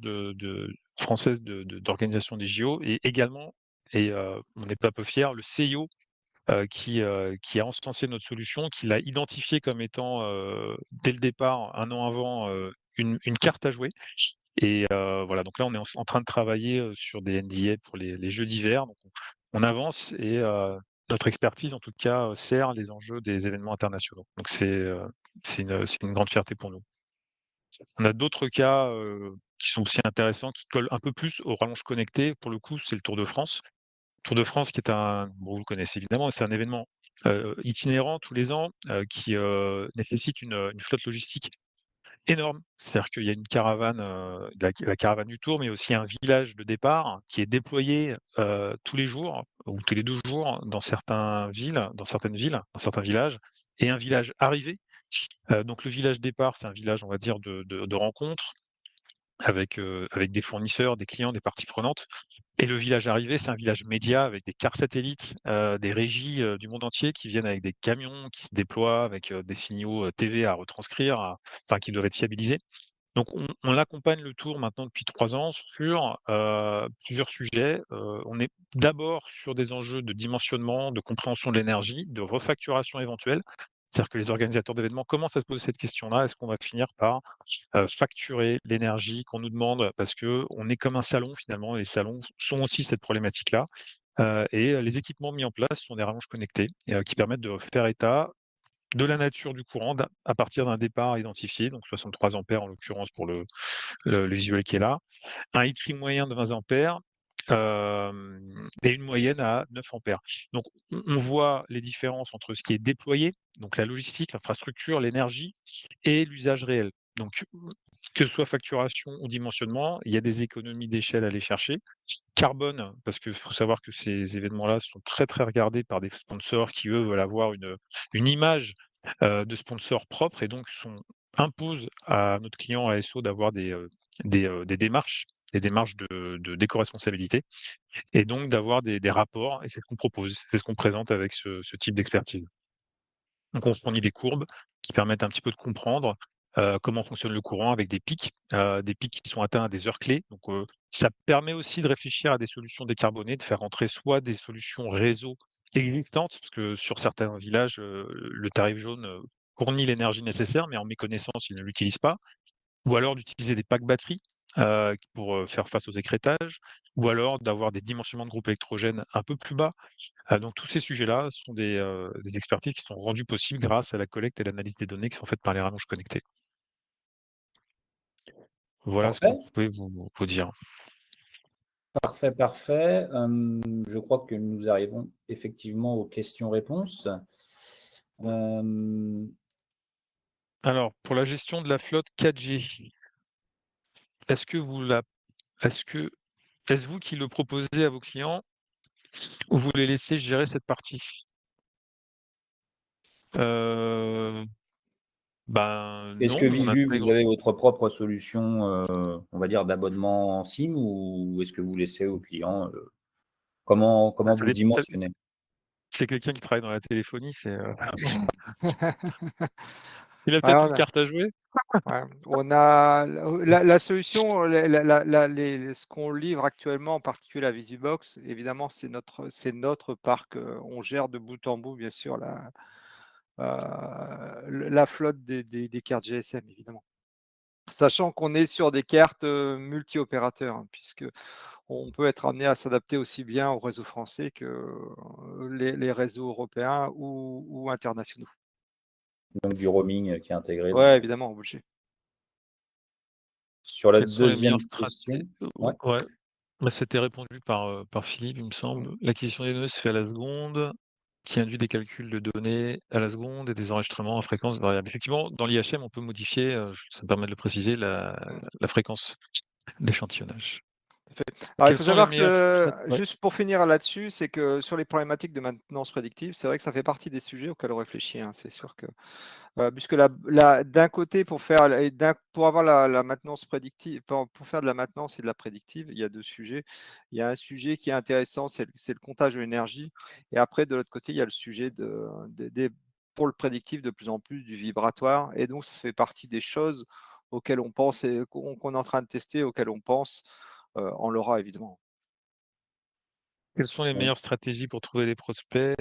françaises d'organisation des JO, et également, et on n'est pas peu fiers, le CIO, qui a encensé notre solution, qui l'a identifié comme étant, dès le départ, 1 an avant, une carte à jouer. Et voilà, donc là, on est en train de travailler, sur des NDA pour les jeux d'hiver. Donc on avance, et notre expertise, en tout cas, sert les enjeux des événements internationaux. Donc c'est une grande fierté pour nous. On a d'autres cas, qui sont aussi intéressants, qui collent un peu plus aux rallonges connectées. Pour le coup, c'est le Tour de France. Tour de France qui est vous le connaissez évidemment, c'est un événement, itinérant tous les ans, qui, nécessite une flotte logistique énorme. C'est-à-dire qu'il y a une caravane, la caravane du Tour, mais aussi un village de départ qui est déployé, tous les jours ou tous les 2 jours dans certaines villes, dans certains villages, et un village arrivée. Donc le village départ, c'est un village, on va dire, de rencontre avec des fournisseurs, des clients, des parties prenantes. Et le village arrivé, c'est un village média avec des cars satellites, des régies, du monde entier qui viennent avec des camions qui se déploient avec, des signaux, TV à retranscrire, enfin qui doivent être fiabilisés. Donc on accompagne le Tour maintenant depuis 3 ans sur, plusieurs sujets. On est d'abord sur des enjeux de dimensionnement, de compréhension de l'énergie, de refacturation éventuelle. C'est-à-dire que les organisateurs d'événements commencent à se poser cette question-là: «Est-ce qu'on va finir par, facturer l'énergie qu'on nous demande?» Parce qu'on est comme un salon finalement, et les salons sont aussi cette problématique-là. Et les équipements mis en place sont des rallonges connectées, et qui permettent de faire état de la nature du courant à partir d'un départ identifié, donc 63 ampères en l'occurrence pour le visuel qui est là, un hitri moyen de 20 ampères, et une moyenne à 9 ampères. Donc on voit les différences entre ce qui est déployé, donc la logistique, l'infrastructure, l'énergie, et l'usage réel. Donc que ce soit facturation ou dimensionnement, il y a des économies d'échelle à aller chercher. Carbone, parce qu'il faut savoir que ces événements-là sont très, très regardés par des sponsors qui, eux, veulent avoir une image, de sponsor propre, et donc imposent à notre client ASO d'avoir des démarches d'éco-responsabilité et donc d'avoir des rapports et c'est ce qu'on propose, c'est ce qu'on présente avec ce type d'expertise. Donc on fournit des courbes qui permettent un petit peu de comprendre, comment fonctionne le courant avec des pics qui sont atteints à des heures clés. Donc, ça permet aussi de réfléchir à des solutions décarbonées, de faire rentrer soit des solutions réseau existantes, parce que sur certains villages, le tarif jaune, fournit l'énergie nécessaire, mais en méconnaissance, ils ne l'utilisent pas. Ou alors d'utiliser des packs batteries, pour, faire face aux écrêtages, ou alors d'avoir des dimensionnements de groupes électrogènes un peu plus bas. Donc tous ces sujets-là sont des expertises qui sont rendues possibles grâce à la collecte et l'analyse des données qui sont faites par les rallonges connectées. Voilà ce que Parfait, je pouvais vous dire. parfait, parfait. Je crois que nous arrivons effectivement aux questions-réponses. Alors pour la gestion de la flotte 4G, est-ce que vous la est-ce que est-ce vous qui le proposez à vos clients ou vous les laissez gérer cette partie? Heu, Est-ce que non, on Visu, vous intègre. avez votre propre solution, on va dire d'abonnement SIM ou est-ce que vous laissez aux clients, Bah, comment vous le dimensionnez? c'est quelqu'un qui travaille dans la téléphonie, il a Ouais, peut-être une carte à jouer? ouais, on a la solution, ce qu'on livre actuellement, en particulier la Visubox, évidemment, c'est notre parc, on gère de bout en bout, bien sûr, la flotte des cartes GSM, évidemment. Sachant qu'on est sur des cartes, multi-opérateurs, hein, puisque on peut être amené à s'adapter aussi bien au réseau français que, les réseaux européens ou internationaux. Donc du roaming, qui est intégré Ouais, dans évidemment, obligé. sur la Quelles sont les meilleures deuxième stratégies? question, ouais. Ouais, bah, c'était répondu par Philippe, il me Mmh. semble. L'acquisition des données se fait à la seconde, qui induit des calculs de données à la seconde et des enregistrements à fréquence variable. Effectivement, dans l'IHM, on peut modifier, ça me permet de le préciser, Mmh. la fréquence d'échantillonnage. Fait. Alors, il Quelles faut sont les savoir que meilleures ouais, juste pour finir là-dessus, c'est que sur les problématiques de maintenance prédictive, c'est vrai que ça fait partie des sujets auxquels on réfléchit, hein. C'est sûr que, puisque d'un côté, pour avoir la maintenance prédictive, pour faire de la maintenance et de la prédictive, il y a 2 sujets. Il y a un sujet qui est intéressant, c'est le comptage de l'énergie et après de l'autre côté, il y a le sujet pour le prédictif, de plus en plus du vibratoire et donc ça fait partie des choses auxquelles on pense et qu'on est en train de tester, auxquelles on pense, on l'aura évidemment. quelles sont les Bon, meilleures stratégies pour trouver des prospects?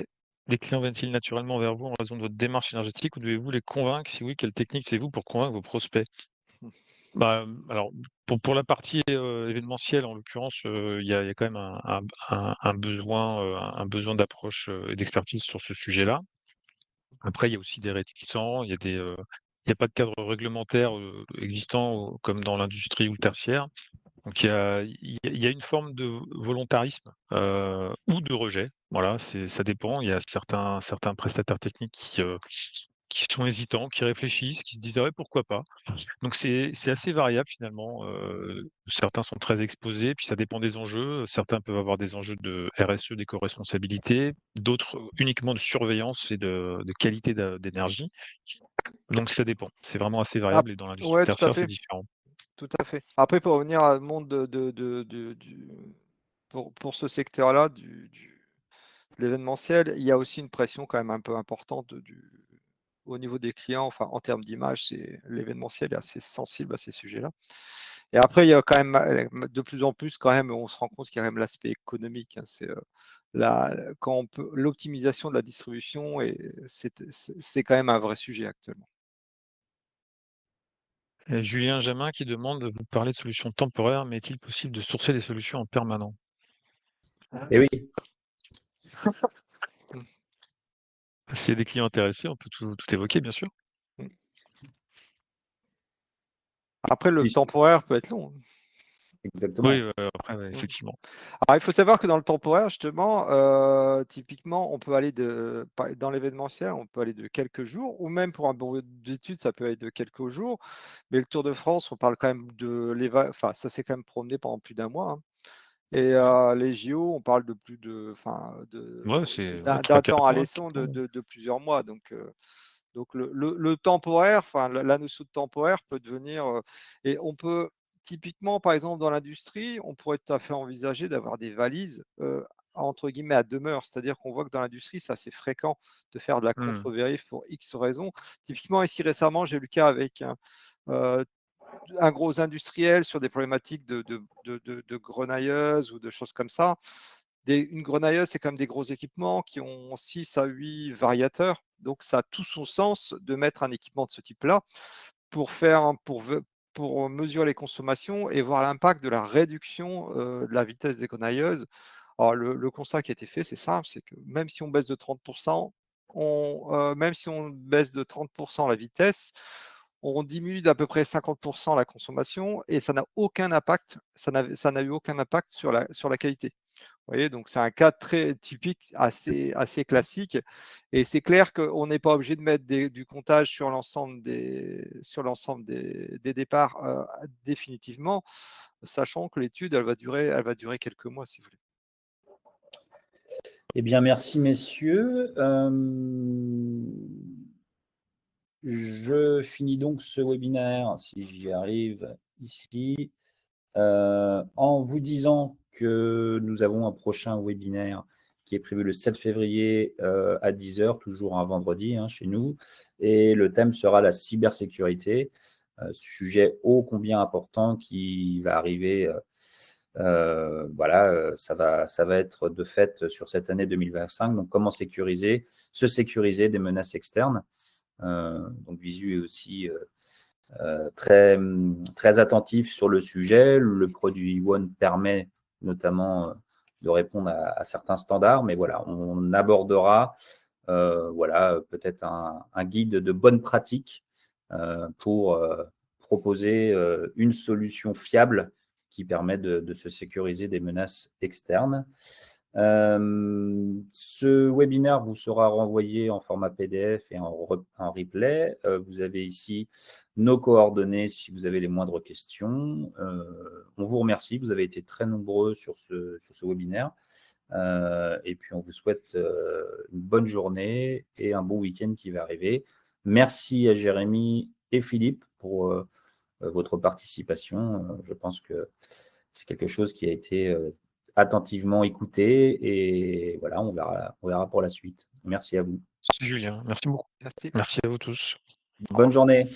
Les clients viennent-ils naturellement vers vous en raison de votre démarche énergétique ou devez-vous les convaincre? Si oui, quelle technique utilisez-vous pour convaincre vos prospects? Alors pour la partie, événementielle, en l'occurrence, il y a quand même un besoin d'approche, et d'expertise sur ce sujet-là. Après, il y a aussi des réticents, il y a pas de cadre réglementaire, existant, comme dans l'industrie ou le tertiaire. Donc il y a une forme de volontarisme, ou de rejet. Voilà, ça dépend. Il y a certains prestataires techniques qui sont hésitants, qui réfléchissent, qui se disent: «Ah ouais, pourquoi pas?» Donc c'est assez variable finalement, certains sont très exposés, puis ça dépend des enjeux. Certains peuvent avoir des enjeux de RSE, d'éco-responsabilité, d'autres, uniquement de surveillance et de qualité d'énergie. Donc ça dépend. C'est vraiment assez Ap variable et dans l'industrie Ouais, tout à tertiaire, c'est fait, différent. tout à fait. Après pour revenir à le monde du pour ce secteur-là de l'événementiel, il y a aussi une pression quand même un peu importante au niveau des clients, enfin en termes d'image, l'événementiel est assez sensible à ces sujets-là. Et après il y a quand même, de plus en plus quand même, on se rend compte qu'il y a quand même l'aspect économique, hein. Quand on peut l'optimisation de la distribution et c'est quand même un vrai sujet actuellement. Julien Jamin qui demande: «Vous parlez de solutions temporaires, mais est-il possible de sourcer des solutions en permanent?» et oui, Mmh, S'il y a des clients intéressés, on peut tout évoquer, bien sûr. mmh. Après le puis temporaire peut être long, hein. Oui, exactement. après, ouais, Mmh. effectivement. Alors, il faut savoir que dans le temporaire, justement, typiquement, on peut aller dans l'événementiel, on peut aller de quelques jours, ou même pour un bureau d'études, ça peut être de quelques jours. Mais le Tour de France, on parle quand même enfin, ça s'est quand même promené pendant plus d'un mois, hein. Et les JO, on parle de plus de, enfin, Ouais, c'est ouais, d'un 3-4 temps mois, alléchant peut-être, ouais. de plusieurs mois. Donc le temporaire, enfin, la notion de temporaire peut devenir, et on peut typiquement, par exemple, dans l'industrie, on pourrait tout à fait envisager d'avoir des valises entre guillemets à demeure. C'est-à-dire qu'on voit que dans l'industrie, c'est assez fréquent de faire de la contre-vérif pour X raisons. Typiquement, ici récemment, j'ai eu le cas avec un gros industriel sur des problématiques de grenailleuse ou de choses comme ça. Une grenailleuse, c'est quand même des gros équipements qui ont 6 à 8 variateurs. Donc, ça a tout son sens de mettre un équipement de ce type-là pour mesurer les consommations et voir l'impact de la réduction de la vitesse des grenailleuses. Alors, le constat qui a été fait, c'est simple, c'est que même si on baisse de 30%, même si on baisse de 30% la vitesse, on diminue d'à peu près 50% la consommation et ça n'a aucun impact, ça n'a eu aucun impact sur la qualité. Vous voyez, donc c'est un cas très typique, assez classique. Et c'est clair qu'on n'est pas obligé de mettre du comptage sur l'ensemble des départs définitivement, sachant que l'étude, elle va durer quelques mois, si vous voulez. Eh bien, merci, messieurs. Je finis donc ce webinaire, si j'y arrive ici, en vous disant que nous avons un prochain webinaire qui est prévu le 7 février à 10h, toujours un vendredi chez nous. Et le thème sera la cybersécurité, sujet ô combien important qui va arriver. Ça va être de fait sur cette année 2025. Donc, comment se sécuriser des menaces externes. Donc, Visu est aussi très, très attentif sur le sujet. Le produit One permet notamment de répondre à certains standards, mais voilà, on abordera peut-être un guide de bonne pratique pour proposer une solution fiable qui permet de se sécuriser des menaces externes. Ce webinaire vous sera renvoyé en format PDF et en replay. Vous avez ici nos coordonnées si vous avez les moindres questions. On vous remercie, vous avez été très nombreux sur ce webinaire. Et puis on vous souhaite une bonne journée et un bon week-end qui va arriver. Merci à Jérémy et Philippe pour votre participation. Je pense que c'est quelque chose qui a été attentivement écouté et voilà, on verra pour la suite. Merci à vous. Merci Julien, merci beaucoup. Merci. Merci à vous tous. Bonne journée.